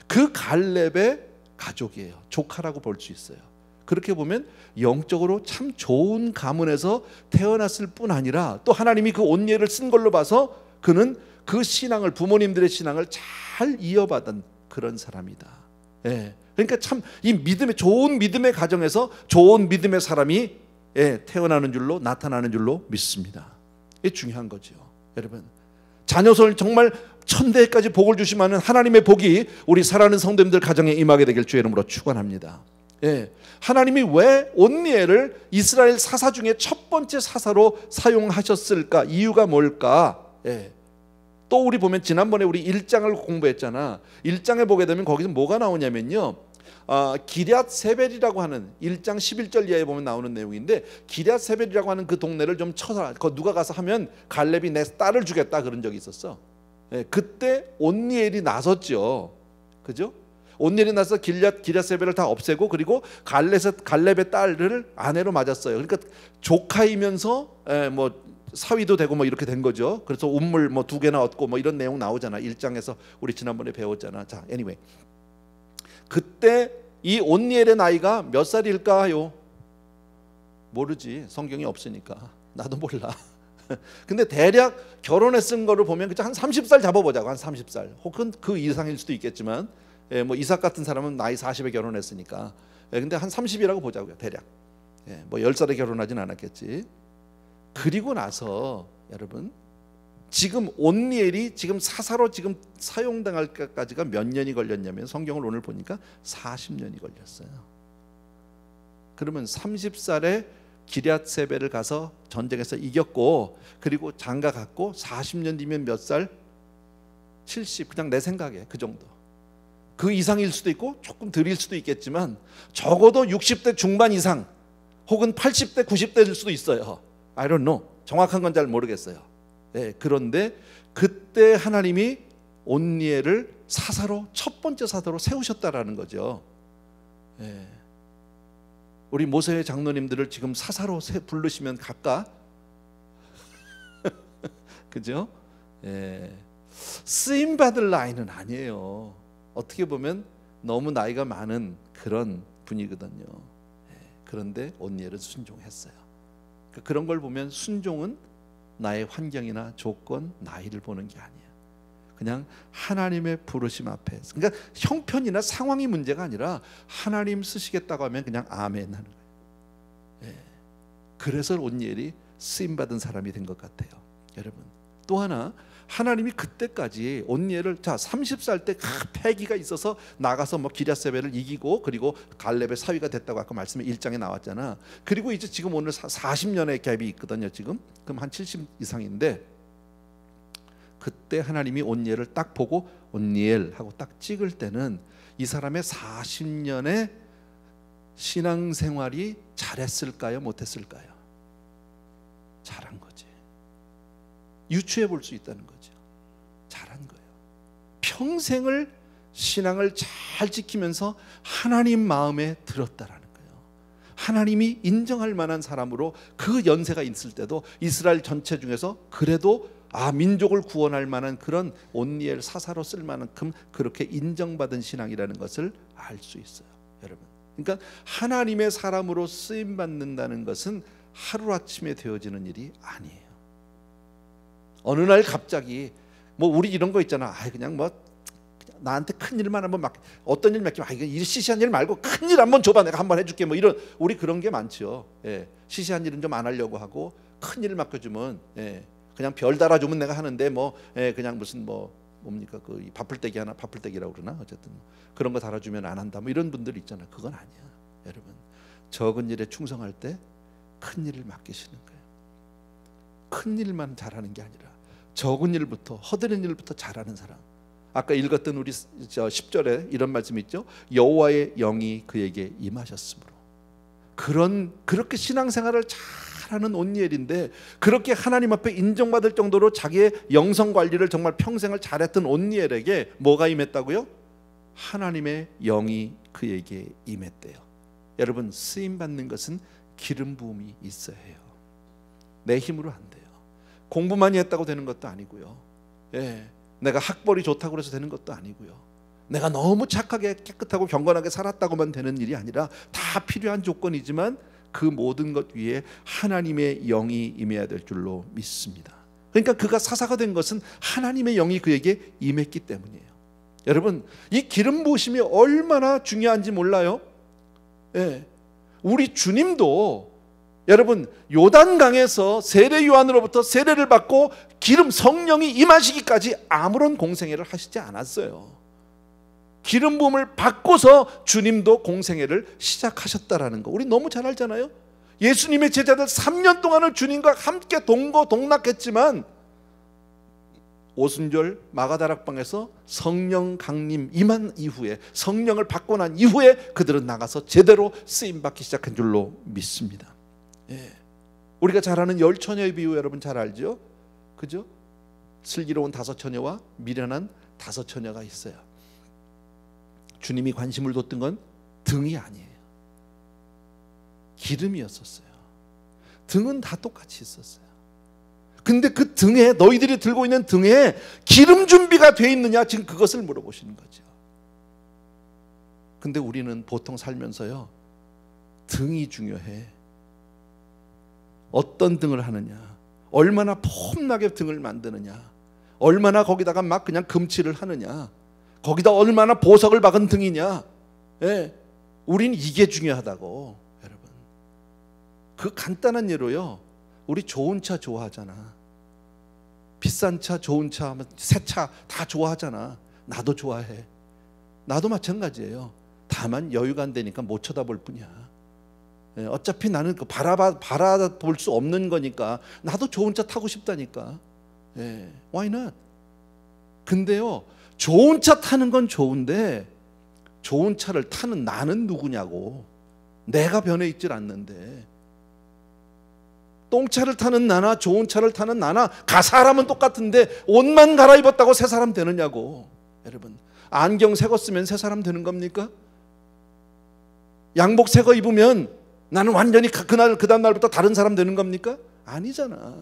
그 갈렙의 가족이에요. 조카라고 볼 수 있어요. 그렇게 보면 영적으로 참 좋은 가문에서 태어났을 뿐 아니라 또 하나님이 그 온니엘을 쓴 걸로 봐서 그는 그 신앙을, 부모님들의 신앙을 잘 이어받은 그런 사람이다. 그러니까 참 이 믿음의, 좋은 믿음의 가정에서 좋은 믿음의 사람이 태어나는 줄로, 나타나는 줄로 믿습니다. 이게 중요한 거죠. 여러분, 자녀를 정말 천대까지 복을 주시면 하나님의 복이 우리 사랑하는 성도님들 가정에 임하게 되길 주의 이름으로 축원합니다. 하나님이 왜 온니엘을 이스라엘 사사 중에 첫 번째 사사로 사용하셨을까? 이유가 뭘까? 또 우리 보면 지난번에 우리 1장을 공부했잖아. 1장에 보게 되면 거기서 뭐가 나오냐면요, 기럇 세벨이라고 하는 1장 11절 이하에 보면 나오는 내용인데, 기럇 세벨이라고 하는 그 동네를 좀 쳐서 누가 가서 하면 갈렙이 내 딸을 주겠다 그런 적이 있었어. 예, 그때 온니엘이 나섰죠. 그죠? 온니엘이 나서 기럇 세벨을 다 없애고, 그리고 갈렙의 딸을 아내로 맞았어요. 그러니까 조카이면서 뭐 사위도 되고 뭐 이렇게 된 거죠. 그래서 운물 뭐 2개나 얻고 뭐 이런 내용 나오잖아. 1장에서 우리 지난번에 배웠잖아. 자, anyway, 그때 이 온니엘의 나이가 몇 살일까요? 모르지. 성경이 없으니까. 나도 몰라. 근데 대략 결혼했은 거를 보면 한 30살 잡아보자고. 한 30살 혹은 그 이상일 수도 있겠지만, 뭐 이삭 같은 사람은 나이 40에 결혼했으니까. 근데 한 30이라고 보자고요. 대략. 뭐 10살에 결혼하진 않았겠지. 그리고 나서 여러분, 지금 온니엘이 지금 사사로 지금 사용당할까지가 몇 년이 걸렸냐면, 성경을 오늘 보니까 40년이 걸렸어요. 그러면 30살에 기럇 세벨을 가서 전쟁에서 이겼고, 그리고 장가 갔고 40년 뒤면 몇 살? 70. 그냥 내 생각에 그 정도. 그 이상일 수도 있고 조금 덜일 수도 있겠지만, 적어도 60대 중반 이상 혹은 80대 90대일 수도 있어요. I don't know. 정확한 건 잘 모르겠어요. 네, 그런데 그때 하나님이 온니엘을 사사로, 첫 번째 사사로 세우셨다라는 거죠. 네. 우리 모세의 장로님들을 지금 사사로 부르시면 갈까? 그죠? 네. 쓰임 받을 나이는 아니에요. 어떻게 보면 너무 나이가 많은 그런 분이거든요. 네. 그런데 온니엘은 순종했어요. 그런 걸 보면 순종은 나의 환경이나 조건, 나이를 보는 게 아니야. 그냥 하나님의 부르심 앞에, 그러니까 형편이나 상황이 문제가 아니라 하나님 쓰시겠다고 하면 그냥 아멘 하는 거예요. 예. 그래서 온니엘이 쓰임받은 사람이 된 것 같아요. 여러분, 또 하나, 하나님이 그때까지 온니엘을 30살 때 패기가 있어서 나가서 뭐 기럇 세벨을 이기고, 그리고 갈렙의 사위가 됐다고 아까 말씀에 1장에 나왔잖아. 그리고 이제 지금 오늘 40년의 갭이 있거든요. 지금 그럼 한 70 이상인데, 그때 하나님이 온니엘을 딱 보고 온니엘 하고 딱 찍을 때는 이 사람의 40년의 신앙생활이 잘했을까요? 못했을까요? 잘한 거지. 유추해 볼 수 있다는 거죠. 잘한 거예요. 평생을 신앙을 잘 지키면서 하나님 마음에 들었다라는 거예요. 하나님이 인정할 만한 사람으로 그 연세가 있을 때도 이스라엘 전체 중에서 그래도 민족을 구원할 만한 그런 온니엘 사사로 쓸 만큼 그렇게 인정받은 신앙이라는 것을 알 수 있어요. 여러분, 그러니까 하나님의 사람으로 쓰임 받는다는 것은 하루아침에 되어지는 일이 아니에요. 어느 날 갑자기 뭐 우리 이런 거 있잖아. 그냥 뭐 나한테 큰 일만 한번 어떤 일 맡기면 이거 시시한 일 말고 큰 일 한번 줘봐, 내가 한번 해줄게, 뭐 이런, 우리 그런 게 많죠. 예. 시시한 일은 좀 안 하려고 하고, 큰 일을 맡겨주면 그냥 별 달아주면 내가 하는데 그냥 무슨 뭡니까 그 바풀떼기라고 그러나, 어쨌든 그런 거 달아주면 안 한다, 뭐 이런 분들 있잖아. 그건 아니야. 여러분, 적은 일에 충성할 때 큰 일을 맡기시는 거예요. 큰 일만 잘하는 게 아니라 적은 일부터, 허드렛 일부터 잘하는 사람. 아까 읽었던 우리 10절에 이런 말씀이 있죠. 여호와의 영이 그에게 임하셨으므로. 그렇게 신앙생활을 잘하는 온니엘인데, 그렇게 하나님 앞에 인정받을 정도로 자기의 영성 관리를 정말 평생을 잘했던 온니엘에게 뭐가 임했다고요? 하나님의 영이 그에게 임했대요. 여러분, 쓰임 받는 것은 기름 부음이 있어야 해요. 내 힘으로 안 돼요. 공부 많이 했다고 되는 것도 아니고요. 내가 학벌이 좋다고 해서 되는 것도 아니고요. 내가 너무 착하게 깨끗하고 경건하게 살았다고만 되는 일이 아니라 다 필요한 조건이지만 그 모든 것 위에 하나님의 영이 임해야 될 줄로 믿습니다. 그러니까 그가 사사가 된 것은 하나님의 영이 그에게 임했기 때문이에요. 여러분, 이 기름 부으심이 얼마나 중요한지 몰라요? 우리 주님도 여러분, 요단강에서 세례 요한으로부터 세례를 받고 기름 성령이 임하시기까지 아무런 공생애를 하시지 않았어요. 기름 부음을 받고서 주님도 공생애를 시작하셨다라는 거 우리 너무 잘 알잖아요. 예수님의 제자들 3년 동안을 주님과 함께 동거동락했지만 오순절 마가다락방에서 성령 강림 임한 이후에, 성령을 받고 난 이후에 그들은 나가서 제대로 쓰임 받기 시작한 줄로 믿습니다. 예. 우리가 잘 아는 열 처녀의 비유 여러분 잘 알죠? 그죠? 슬기로운 5 처녀와 미련한 5 처녀가 있어요. 주님이 관심을 뒀던 건 등이 아니에요. 기름이었었어요. 등은 다 똑같이 있었어요. 근데 그 등에, 너희들이 들고 있는 등에 기름 준비가 돼 있느냐, 지금 그것을 물어보시는 거죠. 근데 우리는 보통 살면서요, 등이 중요해. 어떤 등을 하느냐, 얼마나 폼나게 등을 만드느냐, 얼마나 거기다가 막 그냥 금칠을 하느냐, 거기다 얼마나 보석을 박은 등이냐. 예, 우린 이게 중요하다고. 여러분, 그 간단한 예로요, 우리 좋은 차 좋아하잖아. 비싼 차, 좋은 차, 새 차 다 좋아하잖아. 나도 좋아해. 나도 마찬가지예요. 다만 여유가 안 되니까 못 쳐다볼 뿐이야. 예, 어차피 나는 그 바라볼 수 없는 거니까 나도 좋은 차 타고 싶다니까. 예, why not? 근데요, 좋은 차 타는 건 좋은데 좋은 차를 타는 나는 누구냐고. 내가 변해 있질 않는데. 똥차를 타는 나나 좋은 차를 타는 나나 사람은 똑같은데 옷만 갈아입었다고 새 사람 되느냐고. 여러분, 안경 새 거 쓰면 새 사람 되는 겁니까? 양복 새 거 입으면 나는 완전히 그 다음 날부터 다른 사람 되는 겁니까? 아니잖아.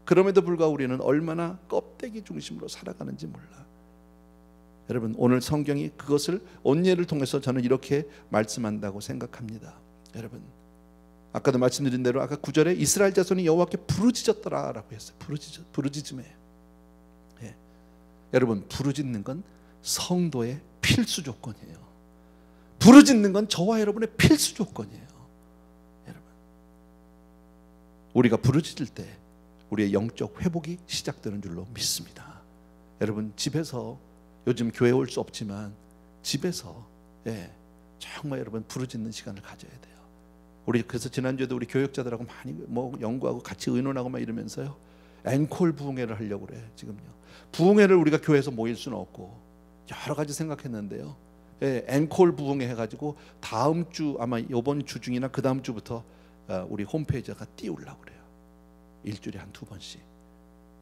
그럼에도 불구하고 우리는 얼마나 껍데기 중심으로 살아가는지 몰라. 여러분, 오늘 성경이 그것을 온예를 통해서 저는 이렇게 말씀한다고 생각합니다. 여러분, 아까도 말씀드린 대로 아까 9절에 이스라엘 자손이 여호와께 부르짖었더라라고 했어요. 부르짖음에. 예. 여러분, 부르짖는 건 성도의 필수 조건이에요. 부르짖는 건 저와 여러분의 필수 조건이에요. 여러분, 우리가 부르짖을 때 우리의 영적 회복이 시작되는 줄로 믿습니다. 여러분, 집에서, 요즘 교회 올 수 없지만 집에서, 예, 정말 여러분 부르짖는 시간을 가져야 돼요. 우리 그래서 지난주에도 우리 교역자들하고 많이 연구하고 같이 의논하고 막 이러면서요, 앵콜 부흥회를 하려고 그래. 지금요, 부흥회를 우리가 교회에서 모일 수는 없고 여러 가지 생각했는데요, 예, 앵콜 부흥회 해가지고 다음 주, 아마 이번 주 중이나 그 다음 주부터 우리 홈페이지가 띄우려고 그래요. 일주일에 한 2번씩.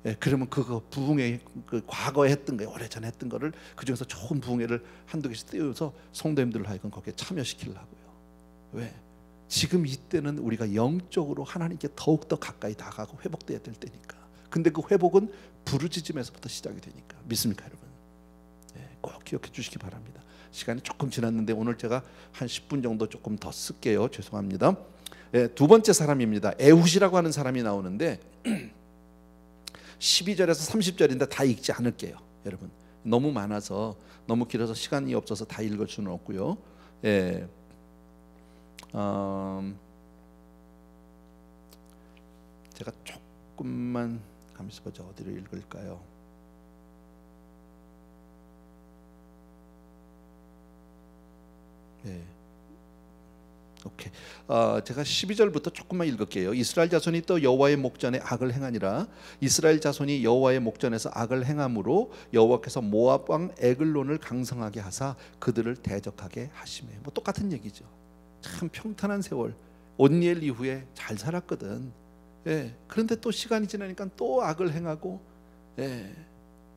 예, 그러면 그거 부흥회, 그 과거에 했던 거, 오래전에 했던 거를 그 중에서 좋은 부흥회를 한두 개씩 띄워서 성도님들을 하여금 거기에 참여시키려고요. 왜? 지금 이때는 우리가 영적으로 하나님께 더욱더 가까이 다가가고 회복돼야 될 때니까. 근데 그 회복은 부르짖음에서부터 시작이 되니까. 믿습니까 여러분? 네, 꼭 기억해 주시기 바랍니다. 시간이 조금 지났는데 오늘 제가 한 10분 정도 조금 더 쓸게요. 죄송합니다. 네, 2번째 사람입니다. 에훗이라고 하는 사람이 나오는데 12절에서 30절인데 다 읽지 않을게요. 여러분, 너무 많아서, 너무 길어서 시간이 없어서 다 읽을 수는 없고요. 예. 제가 조금만 가만있어 보자. 어디를 읽을까요? 네. 오케이. 제가 12절부터 조금만 읽을게요. 이스라엘 자손이 또 여호와의 목전에 악을 행하니라. 이스라엘 자손이 여호와의 목전에서 악을 행함으로 여호와께서 모압 왕 에글론을 강성하게 하사 그들을 대적하게 하시매. 뭐 똑같은 얘기죠. 참 평탄한 세월, 온니엘 이후에 잘 살았거든. 예. 그런데 또 시간이 지나니까 또 악을 행하고, 예.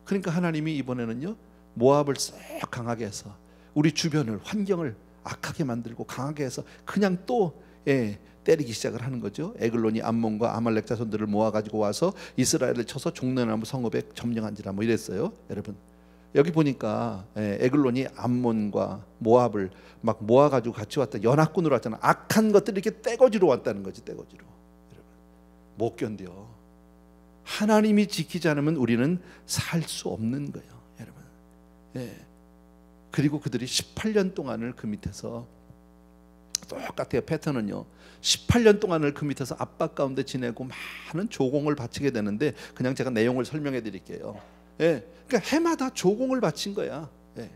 그러니까 하나님이 이번에는요, 모압을 싹 강하게 해서 우리 주변을, 환경을 악하게 만들고 강하게 해서 그냥 또, 예, 때리기 시작을 하는 거죠. 에글론이 암몬과 아말렉 자손들을 모아가지고 와서 이스라엘을 쳐서 종려나무 성읍에 점령한지라, 뭐 이랬어요. 여러분, 여기 보니까 에글론이 암몬과 모압을 막 모아가지고 같이 왔다. 연합군으로 왔잖아. 악한 것들을 이렇게 떼거지로 왔다는 거지. 떼거지로. 여러분, 못 견뎌. 하나님이 지키지 않으면 우리는 살 수 없는 거예요, 여러분. 예. 그리고 그들이 18년 동안을 그 밑에서, 똑같아요. 패턴은요, 18년 동안을 그 밑에서 압박 가운데 지내고 많은 조공을 바치게 되는데, 그냥 제가 내용을 설명해 드릴게요. 예, 그러니까 해마다 조공을 바친 거야. 예,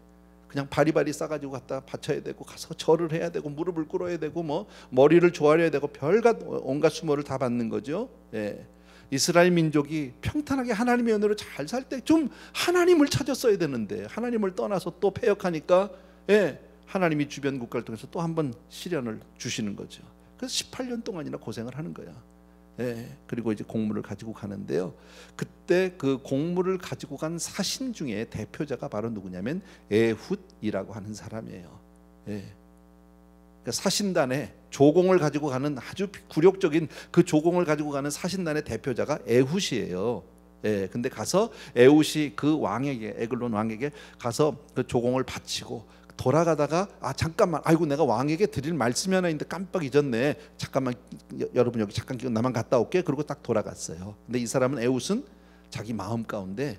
그냥 바리바리 싸가지고 갖다 바쳐야 되고, 가서 절을 해야 되고, 무릎을 꿇어야 되고, 뭐 머리를 조아려야 되고, 별것 온갖 수모를 다 받는 거죠. 예, 이스라엘 민족이 평탄하게 하나님의 은혜로 잘 살 때 좀 하나님을 찾았어야 되는데 하나님을 떠나서 또 패역하니까 하나님이 주변 국가를 통해서 또 한 번 시련을 주시는 거죠. 그래서 18년 동안이나 고생을 하는 거야. 그리고 이제 곡물을 가지고 가는데요. 그때 그 곡물을 가지고 간 사신 중에 대표자가 바로 누구냐면 에훗이라고 하는 사람이에요. 그러니까 사신단에 조공을 가지고 가는 아주 굴욕적인 그 조공을 가지고 가는 사신단의 대표자가 에훗이에요. 근데 가서 에훗이 그 왕에게, 에글론 왕에게 가서 그 조공을 바치고 돌아가다가 잠깐만, 아이고 내가 왕에게 드릴 말씀이 하나 있는데 깜빡 잊었네. 잠깐만 여러분 여기 잠깐 나만 갔다 올게. 그리고 딱 돌아갔어요. 근데 이 사람은 에훗은 자기 마음 가운데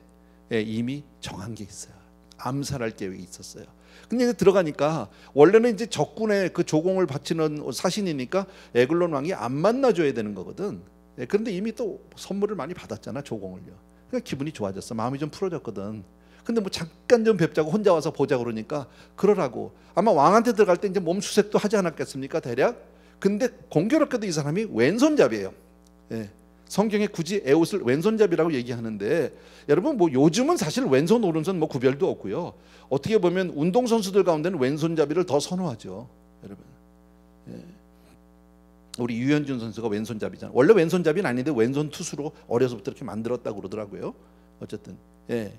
이미 정한 게 있어요. 암살할 계획이 있었어요. 근데 들어가니까 원래는 이제 적군의 그 조공을 바치는 사신이니까 에글론 왕이 안 만나줘야 되는 거거든. 그런데 이미 또 선물을 많이 받았잖아, 조공을요. 그러니까 기분이 좋아졌어. 마음이 좀 풀어졌거든. 근데 뭐 잠깐 좀 뵙자고 혼자 와서 보자 그러니까 그러라고. 아마 왕한테 들어갈 때 이제 몸 수색도 하지 않았겠습니까, 대략. 근데 공교롭게도 이 사람이 왼손잡이에요. 성경에 굳이 에훗을 왼손잡이라고 얘기하는데, 여러분 뭐 요즘은 사실 왼손 오른손 뭐 구별도 없고요. 어떻게 보면 운동 선수들 가운데는 왼손잡이를 더 선호하죠, 여러분. 우리 유현준 선수가 왼손잡이잖아요. 원래 왼손잡이는 아닌데 왼손 투수로 어려서부터 이렇게 만들었다고 그러더라고요. 어쨌든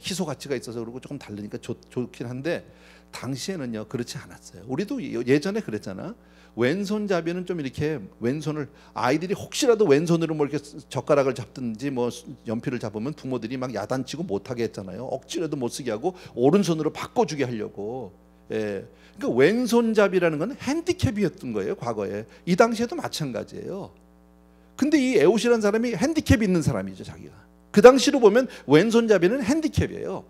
희소 가치가 있어서 그러고 조금 다르니까 좋긴 한데 당시에는요 그렇지 않았어요. 우리도 예전에 그랬잖아. 왼손잡이는 좀 이렇게 왼손을, 아이들이 혹시라도 왼손으로 뭐 이렇게 젓가락을 잡든지 뭐 연필을 잡으면 부모들이 막 야단치고 못하게 했잖아요. 억지로도 못 쓰게 하고 오른손으로 바꿔주게 하려고. 그러니까 왼손잡이라는 건 핸디캡이었던 거예요, 과거에. 이 당시에도 마찬가지예요. 근데 이 에훗이라는 사람이 핸디캡이 있는 사람이죠, 자기가. 그 당시로 보면 왼손잡이는 핸디캡이에요.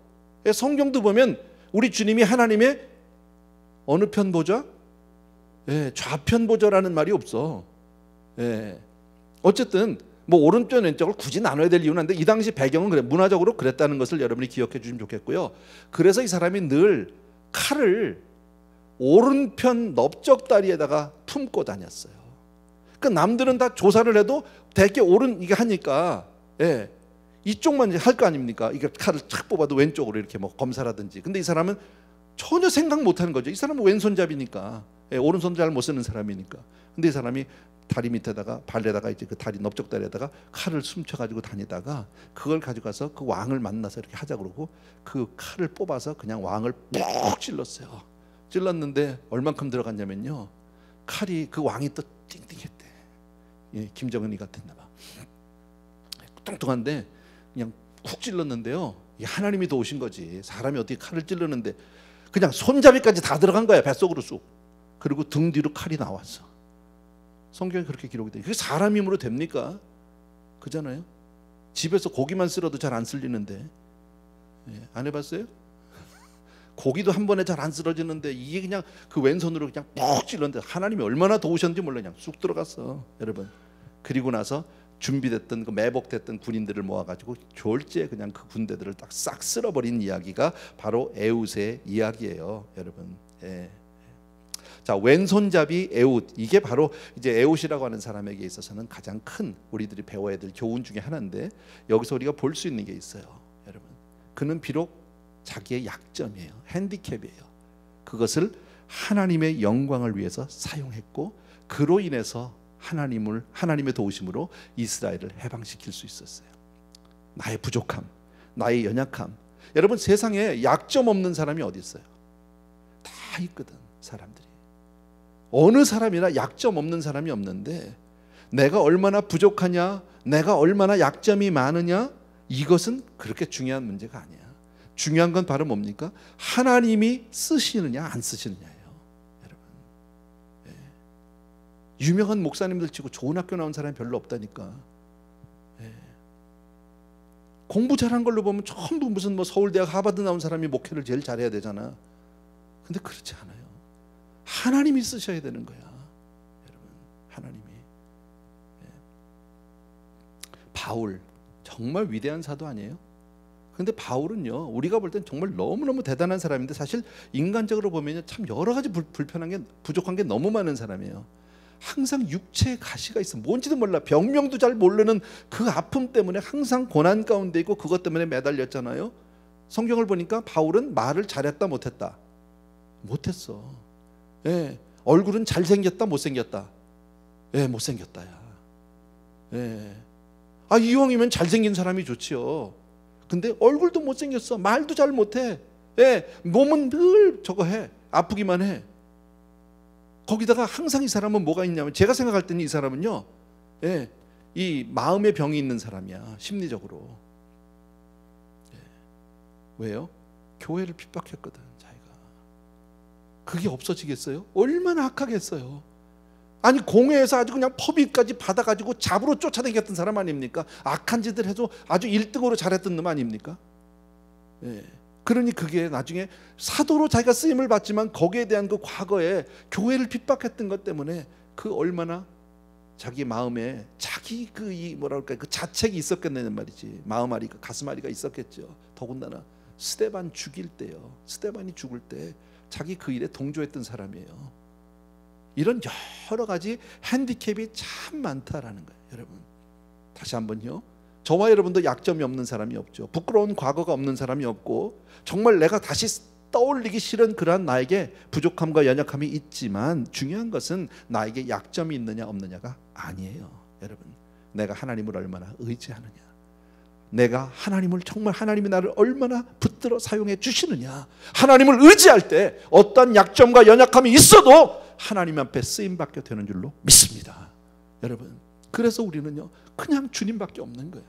성경도 보면 우리 주님이 하나님의 어느 편 보좌? 좌편 보좌라는 말이 없어. 어쨌든 뭐 오른쪽 왼쪽을 굳이 나눠야 될 이유는 한데 이 당시 배경은 그래, 문화적으로 그랬다는 것을 여러분이 기억해 주시면 좋겠고요. 그래서 이 사람이 늘 칼을 오른편 넓적다리에다가 품고 다녔어요. 그러니까 남들은 다 조사를 해도 대개 오른 이게 하니까 이쪽만 할 거 아닙니까? 이게 칼을 착 뽑아도 왼쪽으로 이렇게 뭐 검사라든지. 근데 이 사람은 전혀 생각 못하는 거죠. 이 사람은 왼손잡이니까, 오른손 잘 못 쓰는 사람이니까. 근데 이 사람이 다리 밑에다가 발에다가 이제 그 다리 넓적다리에다가 칼을 숨겨가지고 다니다가 그걸 가져가서 그 왕을 만나서 이렇게 하자 그러고 그 칼을 뽑아서 그냥 왕을 푹 찔렀어요. 찔렀는데 얼만큼 들어갔냐면요, 칼이 그 왕이 또 띵띵했대. 김정은이 같았나 봐. 뚱뚱한데 그냥 쿡 찔렀는데요. 하나님이 도우신 거지. 사람이 어떻게 칼을 찔르는데 그냥 손잡이까지 다 들어간 거야, 뱃속으로 쑥. 그리고 등 뒤로 칼이 나왔어. 성경에 그렇게 기록이 돼. 그게 사람 힘으로 됩니까? 그잖아요. 집에서 고기만 쓸어도 잘 안 쓸리는데. 안 해봤어요? 고기도 한 번에 잘 안 쓸어지는데 이게 그냥 그 왼손으로 그냥 푹 찔렀는데 하나님이 얼마나 도우셨는지 몰라. 그냥 쑥 들어갔어, 여러분. 그리고 나서 준비됐던 그 매복됐던 군인들을 모아가지고 졸지에 그냥 그 군대들을 딱 싹 쓸어버린 이야기가 바로 에훗의 이야기예요, 여러분. 자, 왼손잡이 에훗, 이게 바로 이제 에훗이라고 하는 사람에게 있어서는 가장 큰 우리들이 배워야 될 교훈 중에 하나인데, 여기서 우리가 볼 수 있는 게 있어요, 여러분. 그는 비록 자기의 약점이에요, 핸디캡이에요. 그것을 하나님의 영광을 위해서 사용했고 그로 인해서 하나님의 도우심으로 이스라엘을 해방시킬 수 있었어요. 나의 부족함, 나의 연약함. 여러분, 세상에 약점 없는 사람이 어디 있어요? 다 있거든, 사람들이. 어느 사람이나 약점 없는 사람이 없는데, 내가 얼마나 부족하냐, 내가 얼마나 약점이 많으냐, 이것은 그렇게 중요한 문제가 아니야. 중요한 건 바로 뭡니까? 하나님이 쓰시느냐 안 쓰시느냐예요, 여러분. 유명한 목사님들 치고 좋은 학교 나온 사람이 별로 없다니까. 공부 잘한 걸로 보면 전부 무슨 뭐 서울대학 하버드 나온 사람이 목회를 제일 잘해야 되잖아. 근데 그렇지 않아요. 하나님이 쓰셔야 되는 거야, 여러분. 하나님이. 바울 정말 위대한 사도 아니에요? 근데 바울은요, 우리가 볼 땐 정말 너무너무 대단한 사람인데 사실 인간적으로 보면 참 여러 가지 불편한 게, 부족한 게 너무 많은 사람이에요. 항상 육체에 가시가 있어. 뭔지도 몰라. 병명도 잘 모르는 그 아픔 때문에 항상 고난 가운데 있고 그것 때문에 매달렸잖아요. 성경을 보니까 바울은 말을 잘했다 못했다? 못했어. 예. 얼굴은 잘생겼다 못생겼다? 예, 못생겼다야. 예. 아, 이왕이면 잘생긴 사람이 좋지요. 근데 얼굴도 못생겼어. 말도 잘 못해. 예. 몸은 늘 저거 해. 아프기만 해. 거기다가 항상 이 사람은 뭐가 있냐면, 제가 생각할 때는 이 사람은요, 예, 이 마음의 병이 있는 사람이야. 심리적으로. 예. 왜요? 교회를 핍박했거든, 자기가. 그게 없어지겠어요? 얼마나 악하겠어요. 아니, 공회에서 아주 그냥 법인까지 받아가지고 잡으로 쫓아다녔던 사람 아닙니까? 악한 짓을 해서 아주 1등으로 잘했던 놈 아닙니까? 예. 그러니 그게 나중에 사도로 자기가 쓰임을 받지만 거기에 대한 그 과거에 교회를 핍박했던 것 때문에 그 얼마나 자기 마음에 자기 그 이 뭐랄까 그 자책이 있었겠냐는 말이지. 마음앓이가 가슴앓이가 있었겠죠. 더군다나 스데반 죽일 때요. 스데반이 죽을 때 자기 그 일에 동조했던 사람이에요. 이런 여러 가지 핸디캡이 참 많다라는 거예요, 여러분. 다시 한번요. 저와 여러분도 약점이 없는 사람이 없죠. 부끄러운 과거가 없는 사람이 없고, 정말 내가 다시 떠올리기 싫은 그러한 나에게 부족함과 연약함이 있지만, 중요한 것은 나에게 약점이 있느냐 없느냐가 아니에요. 여러분, 내가 하나님을 얼마나 의지하느냐, 내가 하나님을 정말 하나님이 나를 얼마나 붙들어 사용해 주시느냐. 하나님을 의지할 때 어떤 약점과 연약함이 있어도 하나님 앞에 쓰임받게 되는 줄로 믿습니다, 여러분. 그래서 우리는요, 그냥 주님밖에 없는 거야,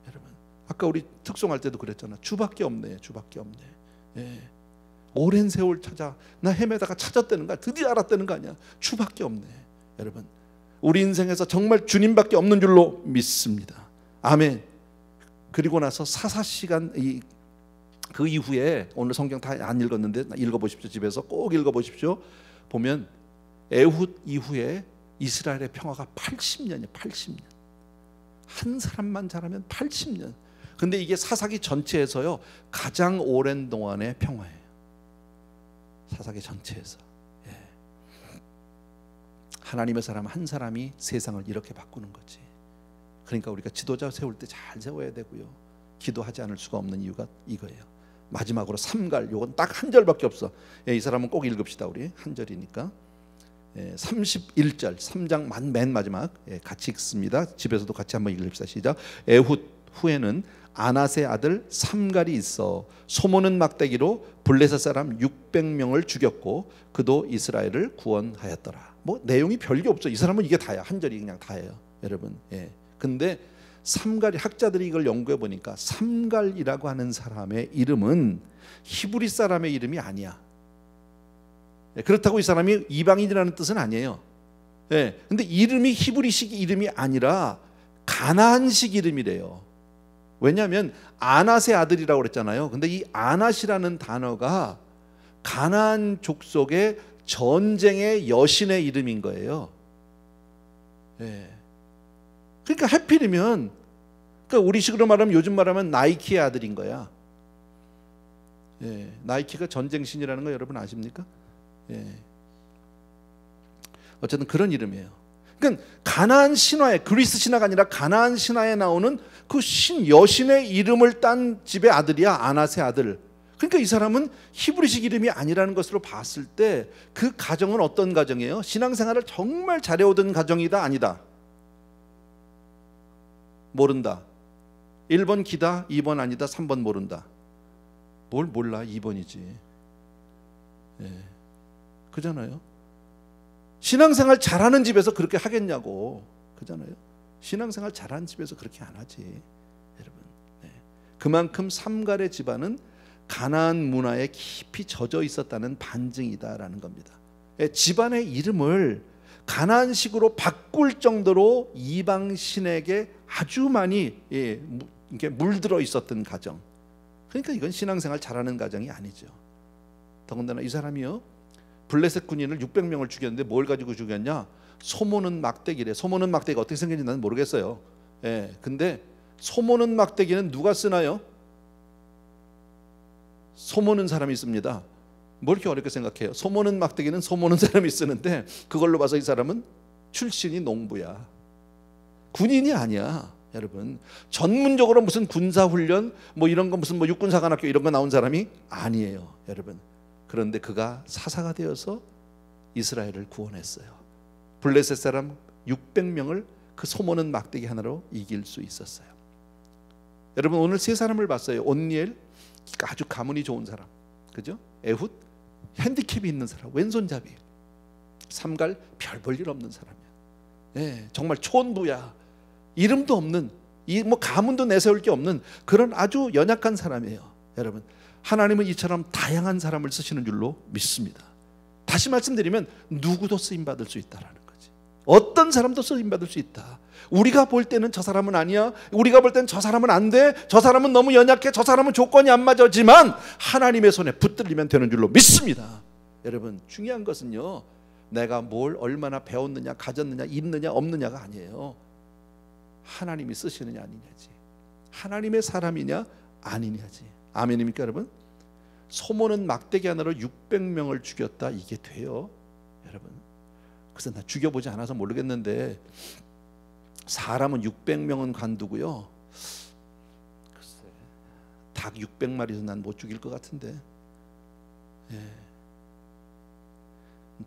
여러분. 아까 우리 특송할 때도 그랬잖아. 주밖에 없네, 주밖에 없네. 예. 오랜 세월 찾아 나 헤매다가 찾았다는 거야. 드디어 알았다는 거 아니야. 주밖에 없네, 여러분. 우리 인생에서 정말 주님밖에 없는 줄로 믿습니다. 아멘. 그리고 나서 사사시간 그 이후에, 오늘 성경 다 안 읽었는데 읽어보십시오. 집에서 꼭 읽어보십시오. 보면 에훗 이후에 이스라엘의 평화가 80년이에요. 80년. 한 사람만 잘하면 80년. 근데 이게 사사기 전체에서요, 가장 오랜 동안의 평화예요. 사사기 전체에서. 예. 하나님의 사람 한 사람이 세상을 이렇게 바꾸는 거지. 그러니까 우리가 지도자 세울 때 잘 세워야 되고요, 기도하지 않을 수가 없는 이유가 이거예요. 마지막으로 삼갈, 요건 딱 한 절밖에 없어. 예, 이 사람은 꼭 읽읍시다. 우리 한 절이니까. 31절 3장 맨 마지막, 같이 읽습니다. 집에서도 같이 한번 읽읍시다. 시작. 에훗 후에는 아낫의 아들 삼갈이 있어 소모는 막대기로 블레셋 사람 600명을 죽였고 그도 이스라엘을 구원하였더라. 뭐 내용이 별게 없죠. 이 사람은 이게 다야. 한 절이 그냥 다예요, 여러분. 예. 근데 삼갈이, 학자들이 이걸 연구해 보니까 삼갈이라고 하는 사람의 이름은 히브리 사람의 이름이 아니야. 그렇다고 이 사람이 이방인이라는 뜻은 아니에요. 예. 근데 이름이 히브리식 이름이 아니라 가나안식 이름이래요. 왜냐하면 아낫의 아들이라고 그랬잖아요. 근데 이 아낫이라는 단어가 가나안 족속의 전쟁의 여신의 이름인 거예요. 예. 그러니까 하필이면, 그러니까 우리식으로 말하면, 요즘 말하면 나이키의 아들인 거야. 예. 나이키가 전쟁신이라는 거 여러분 아십니까? 예. 어쨌든 그런 이름이에요. 그러니까 가나안 신화에, 그리스 신화가 아니라 가나안 신화에 나오는 그 여신의 이름을 딴 집의 아들이야, 아낫의 아들. 그러니까 이 사람은 히브리식 이름이 아니라는 것으로 봤을 때 그 가정은 어떤 가정이에요? 신앙생활을 정말 잘해오던 가정이다, 아니다? 모른다. 1번 기다, 2번 아니다, 3번 모른다. 뭘 몰라? 2번이지. 예. 그잖아요. 신앙생활 잘하는 집에서 그렇게 하겠냐고. 그잖아요. 신앙생활 잘하는 집에서 그렇게 안 하지, 여러분. 네. 그만큼 삼갈의 집안은 가나안 문화에 깊이 젖어 있었다는 반증이다라는 겁니다. 예, 집안의 이름을 가나안식으로 바꿀 정도로 이방 신에게 아주 많이 이렇게 물들어 있었던 가정. 그러니까 이건 신앙생활 잘하는 가정이 아니죠. 더군다나 이 사람이요, 블레셋 군인을 600명을 죽였는데 뭘 가지고 죽였냐? 소모는 막대기래. 소모는 막대기가 어떻게 생겼는지 나는 모르겠어요. 예, 근데 소모는 막대기는 누가 쓰나요? 소모는 사람이 있습니다. 뭘 이렇게 어렵게 생각해요? 소모는 막대기는 소모는 사람이 쓰는데 그걸로 봐서 이 사람은 출신이 농부야. 군인이 아니야. 여러분, 전문적으로 무슨 군사훈련 뭐 이런 거 무슨 뭐 육군사관학교 이런 거 나온 사람이 아니에요. 여러분, 그런데 그가 사사가 되어서 이스라엘을 구원했어요. 블레셋 사람 600명을 그 소모는 막대기 하나로 이길 수 있었어요. 여러분, 오늘 세 사람을 봤어요. 온니엘, 아주 가문이 좋은 사람, 그죠? 에훗, 핸디캡이 있는 사람, 왼손잡이. 삼갈, 별 볼 일 없는 사람이야. 예, 정말 촌부야. 이름도 없는, 이 뭐 가문도 내세울 게 없는 그런 아주 연약한 사람이에요. 여러분, 하나님은 이처럼 다양한 사람을 쓰시는 줄로 믿습니다. 다시 말씀드리면 누구도 쓰임 받을 수 있다라는 거지. 어떤 사람도 쓰임 받을 수 있다. 우리가 볼 때는 저 사람은 아니야, 우리가 볼 때는 저 사람은 안 돼, 저 사람은 너무 연약해, 저 사람은 조건이 안 맞아지만 하나님의 손에 붙들리면 되는 줄로 믿습니다. 여러분, 중요한 것은요, 내가 뭘 얼마나 배웠느냐, 가졌느냐, 있느냐, 없느냐가 아니에요. 하나님이 쓰시느냐 아니냐지. 하나님의 사람이냐 아니냐지. 아멘입니까 여러분? 소모는 막대기 하나로 600명을 죽였다. 이게 돼요 여러분? 그래서 나 죽여보지 않아서 모르겠는데 사람은 600명은 관두고요, 글쎄, 닭 600마리에서 난 못 죽일 것 같은데. 예.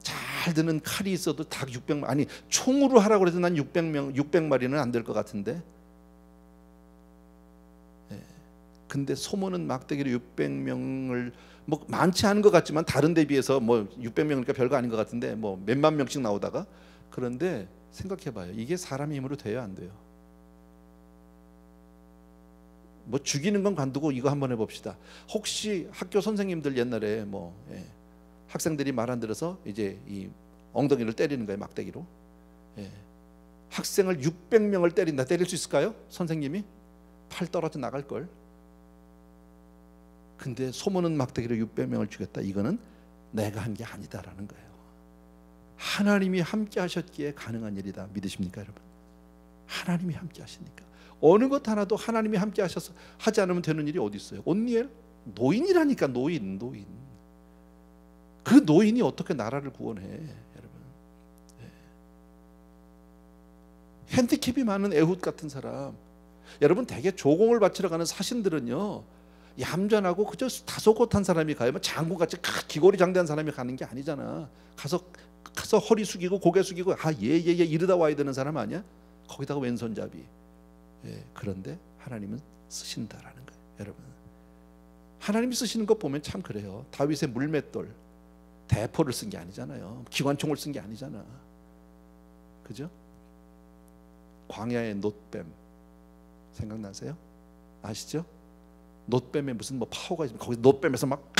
잘 드는 칼이 있어도 닭 600마리, 아니 총으로 하라고 해서 난 600마리는 안 될 것 같은데. 예. 근데 소모는 막대기로 600명을 뭐 많지 않은 것 같지만 다른 데 비해서 뭐 600명이니까 별거 아닌 것 같은데 뭐 몇만 명씩 나오다가. 그런데 생각해봐요. 이게 사람 힘으로 돼요 안 돼요? 뭐 죽이는 건 관두고 이거 한번 해봅시다. 혹시 학교 선생님들 옛날에 뭐 학생들이 말 안 들어서 이제 이 엉덩이를 때리는 거예요, 막대기로. 학생을 600명을 때린다. 때릴 수 있을까요? 선생님이 팔 떨어져 나갈 걸. 근데 소모는 막대기로 600명을 죽였다. 이거는 내가 한 게 아니다라는 거예요. 하나님이 함께 하셨기에 가능한 일이다. 믿으십니까 여러분? 하나님이 함께 하시니까 어느 것 하나도 하나님이 함께 하셔서 하지 않으면 되는 일이 어디 있어요? 온니엘 노인이라니까. 노인. 그 노인이 어떻게 나라를 구원해 여러분? 핸디캡이 많은 에훗 같은 사람. 여러분, 대개 조공을 바치러 가는 사신들은요, 얌전하고 그저 다소곳한 사람이 가요. 장군같이 기골이 장대한 사람이 가는 게 아니잖아. 가서 허리 숙이고 고개 숙이고 예 이러다 와야 되는 사람 아니야? 거기다가 왼손잡이. 그런데 하나님은 쓰신다라는 거예요 여러분. 하나님이 쓰시는 거 보면 참 그래요. 다윗의 물맷돌, 대포를 쓴 게 아니잖아요. 기관총을 쓴 게 아니잖아. 그죠? 광야의 놋뱀 생각나세요? 아시죠? 놋뱀에 무슨 뭐 파워가 있으면 거기 놋뱀에서 막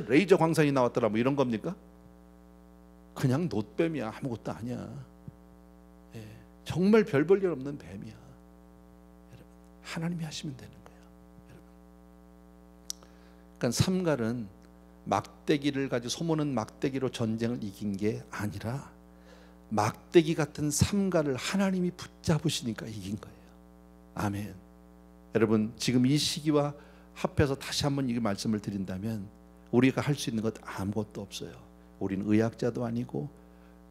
레이저 광선이 나왔더라 뭐 이런 겁니까? 그냥 놋뱀이야. 아무것도 아니야. 정말 별 볼 일 없는 뱀이야. 여러분, 하나님이 하시면 되는 거예요 여러분. 그러니까 삼갈은 막대기를 가지고, 소모는 막대기로 전쟁을 이긴 게 아니라 막대기 같은 삼갈을 하나님이 붙잡으시니까 이긴 거예요. 아멘. 여러분, 지금 이 시기와 합해서 다시 한번 이 말씀을 드린다면 우리가 할 수 있는 것 아무것도 없어요. 우리는 의학자도 아니고,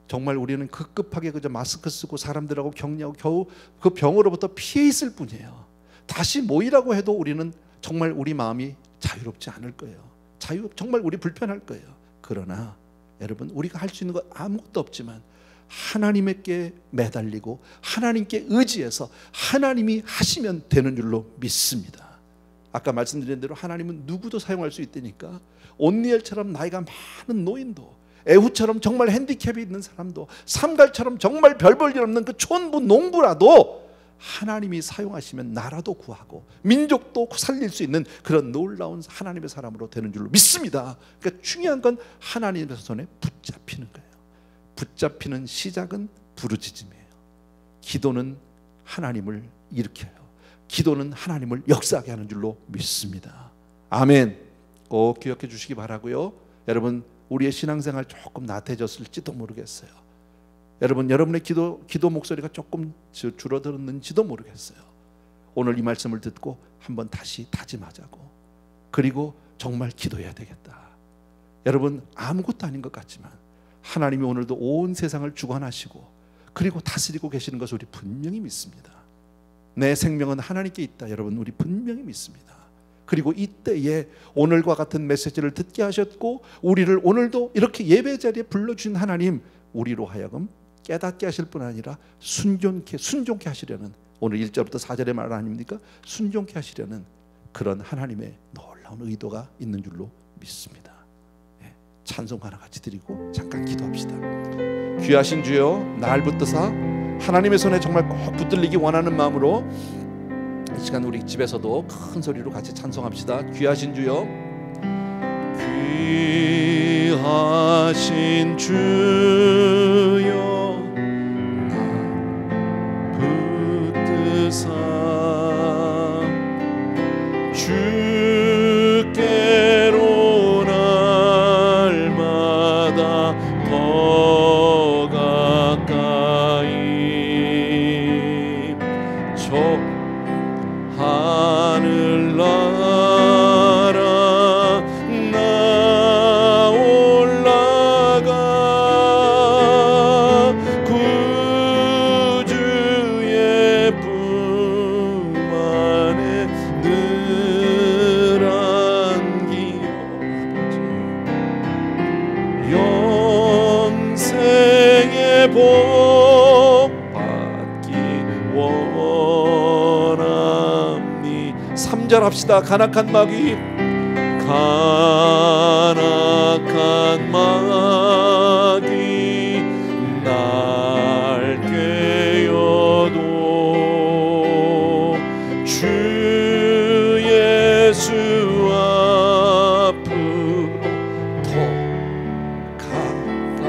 정말 우리는 급급하게 그저 마스크 쓰고 사람들하고 격려하고 겨우 그 병으로부터 피해 있을 뿐이에요. 다시 모이라고 해도 우리는 정말 우리 마음이 자유롭지 않을 거예요. 정말 우리 불편할 거예요. 그러나 여러분, 우리가 할 수 있는 것 아무것도 없지만 하나님께 매달리고 하나님께 의지해서 하나님이 하시면 되는 줄로 믿습니다. 아까 말씀드린 대로 하나님은 누구도 사용할 수 있다니까. 온니엘처럼 나이가 많은 노인도, 에훗처럼 정말 핸디캡이 있는 사람도, 삼갈처럼 정말 별 볼 일 없는 그 촌부 농부라도 하나님이 사용하시면 나라도 구하고 민족도 살릴 수 있는 그런 놀라운 하나님의 사람으로 되는 줄로 믿습니다. 그러니까 중요한 건 하나님의 손에 붙잡히는 거예요. 붙잡히는 시작은 부르짖음이에요. 기도는 하나님을 일으켜요. 기도는 하나님을 역사하게 하는 줄로 믿습니다. 아멘. 꼭 기억해 주시기 바라고요. 여러분, 우리의 신앙생활 조금 나태해졌을지도 모르겠어요. 여러분, 여러분의 기도 목소리가 조금 줄어들었는지도 모르겠어요. 오늘 이 말씀을 듣고 한번 다시 다짐하자고. 그리고 정말 기도해야 되겠다. 여러분, 아무것도 아닌 것 같지만 하나님이 오늘도 온 세상을 주관하시고 그리고 다스리고 계시는 것을 우리 분명히 믿습니다. 내 생명은 하나님께 있다, 여러분, 우리 분명히 믿습니다. 그리고 이때에 오늘과 같은 메시지를 듣게 하셨고 우리를 오늘도 이렇게 예배 자리에 불러주신 하나님, 우리로 하여금 깨닫게 하실 뿐 아니라 순종케 하시려는, 오늘 1절부터 4절의 말 아닙니까? 순종케 하시려는 그런 하나님의 놀라운 의도가 있는 줄로 믿습니다. 찬송 하나 같이 드리고 잠깐 기도합시다. 귀하신 주여, 날 붙드사 하나님의 손에 정말 꼭 붙들리기 원하는 마음으로 이 시간 우리 집에서도 큰 소리로 같이 찬송합시다. 귀하신 주여, 귀하신 주여, 붙드사 주께로 날마다 더 가까이 저 하늘나라 나 올라가 구주의 품 안에 늘 안기어 영생의 복 받기 원합니. 3절 합시다. 간악한 마귀 날 깨어도 주 예수 앞으로 더 가까이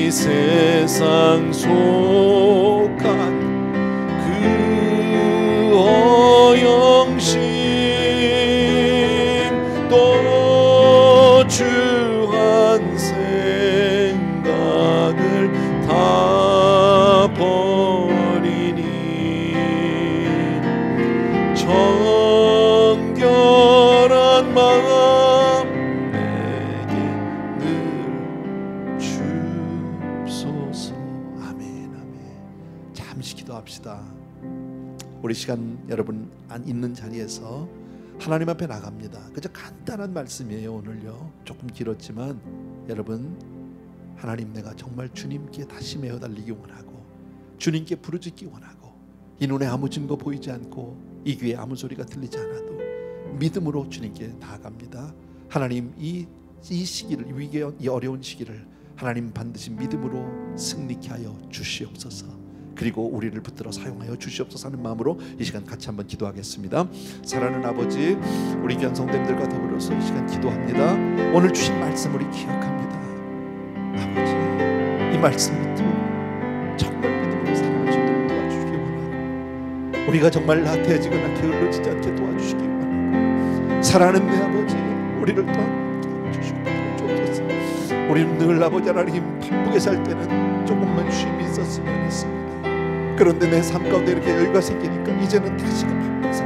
이 세상 속한 또 주한 생각을 다 버리니 정결한 마음 내게 늘 주소서. 아멘, 아멘. 잠시 기도합시다. 우리 시간 여러분 있는 자리에서 하나님 앞에 나갑니다. 그저 간단한 말씀이에요. 오늘요 조금 길었지만 여러분, 하나님, 내가 정말 주님께 다시 매어달리기 원하고 주님께 부르짖기 원하고 이 눈에 아무 증거 보이지 않고 이 귀에 아무 소리가 들리지 않아도 믿음으로 주님께 나아갑니다. 하나님, 이 시기를, 이 어려운 시기를 하나님 반드시 믿음으로 승리케 하여 주시옵소서. 그리고 우리를 붙들어 사용하여 주시옵소서 하는 마음으로 이 시간 같이 한번 기도하겠습니다. 사랑하는 아버지, 우리 귀한 성도님들과 더불어서 이 시간 기도합니다. 오늘 주신 말씀 우리 기억합니다. 아버지, 이 말씀 믿고 정말 믿음으로 살아갈 수 있도록 도와주시기 원하고 우리가 정말 나태해지거나 게을러지지 않게 도와주시기 원하고 사랑하는 내 아버지, 우리를 또한 깨워주시고 주옵소서. 우리는 늘 아버지 하나님 바쁘게 살 때는 조금만 쉼이 있었으면 했습니다. 그런데 내 삶 가운데 이렇게 여유가 생기니까 이제는 다시금 바빠서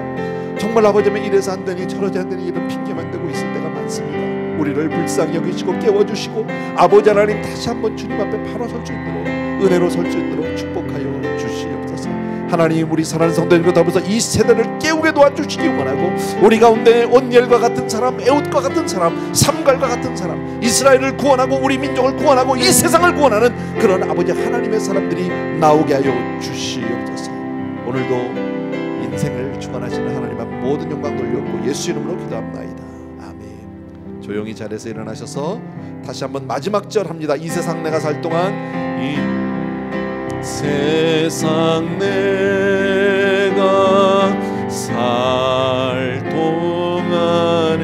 정말 아버지면 이래서 안 되니 저러지 안 되니 이런 핑계만 대고 있을 때가 많습니다. 우리를 불쌍히 여기시고 깨워주시고 아버지 하나님 다시 한번 주님 앞에 바로 설 수 있도록, 은혜로 설 수 있도록 축복하여 주시옵소서. 하나님, 우리 사랑하는 성도님과 더불어서 이 세대를 깨우게 도와주시기 원하고 우리 가운데 온니엘과 같은 사람, 에웃과 같은 사람, 삼갈과 같은 사람, 이스라엘을 구원하고 우리 민족을 구원하고 이 세상을 구원하는 그런 아버지 하나님의 사람들이 나오게 하여 주시옵소서. 오늘도 인생을 주관하시는 하나님 앞 모든 영광 돌려드리고 예수 이름으로 기도합나이다. 아멘. 조용히 자리에서 일어나셔서 다시 한번 마지막 절 합니다. 이 세상 내가 살 동안, 이 세상 내가 살 동안에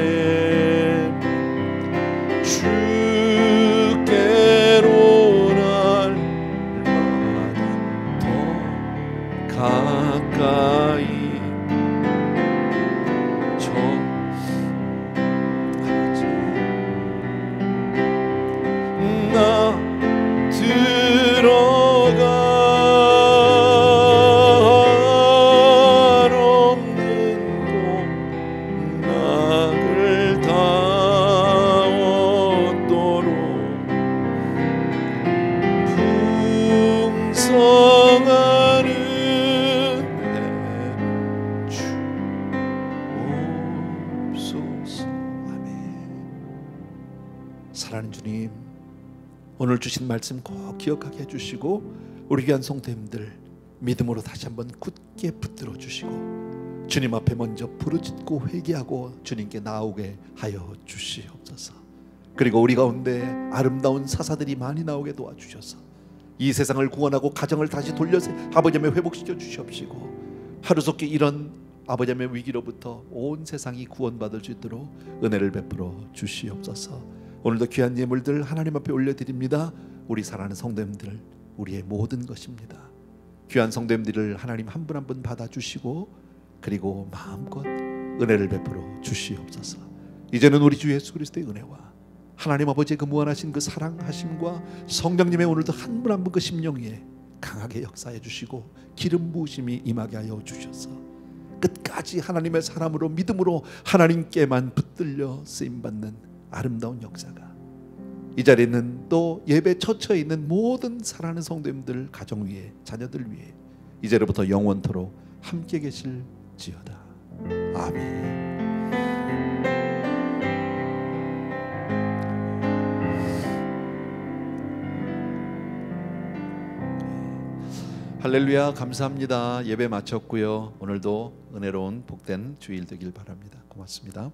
주께로 날마다 더 가까이 저 아버지 나 들어가 오늘 주신 말씀 꼭 기억하게 해주시고 우리 귀한 성도님들 믿음으로 다시 한번 굳게 붙들어 주시고 주님 앞에 먼저 부르짖고 회개하고 주님께 나오게 하여 주시옵소서. 그리고 우리 가운데 아름다운 사사들이 많이 나오게 도와주셔서 이 세상을 구원하고 가정을 다시 돌려서 아버지의 회복시켜 주시옵시고 하루속히 이런 아버지의 위기로부터 온 세상이 구원받을 수 있도록 은혜를 베풀어 주시옵소서. 오늘도 귀한 예물들 하나님 앞에 올려드립니다. 우리 사랑하는 성도님들 우리의 모든 것입니다. 귀한 성도님들을 하나님 한 분 한 분 받아주시고 그리고 마음껏 은혜를 베풀어 주시옵소서. 이제는 우리 주 예수 그리스도의 은혜와 하나님 아버지의 그 무한하신 그 사랑하심과 성령님의 오늘도 한 분 한 분 그 심령 위에 강하게 역사해 주시고 기름 부으심이 임하게 하여 주셔서 끝까지 하나님의 사람으로 믿음으로 하나님께만 붙들려 쓰임받는 아름다운 역사가 이 자리에 있는 또 예배 처처에 있는 모든 사랑하는 성도님들 가정 위에 자녀들 위에 이제로부터 영원토록 함께 계실지어다. 아멘. 할렐루야. 감사합니다. 예배 마쳤고요. 오늘도 은혜로운 복된 주일 되길 바랍니다. 고맙습니다.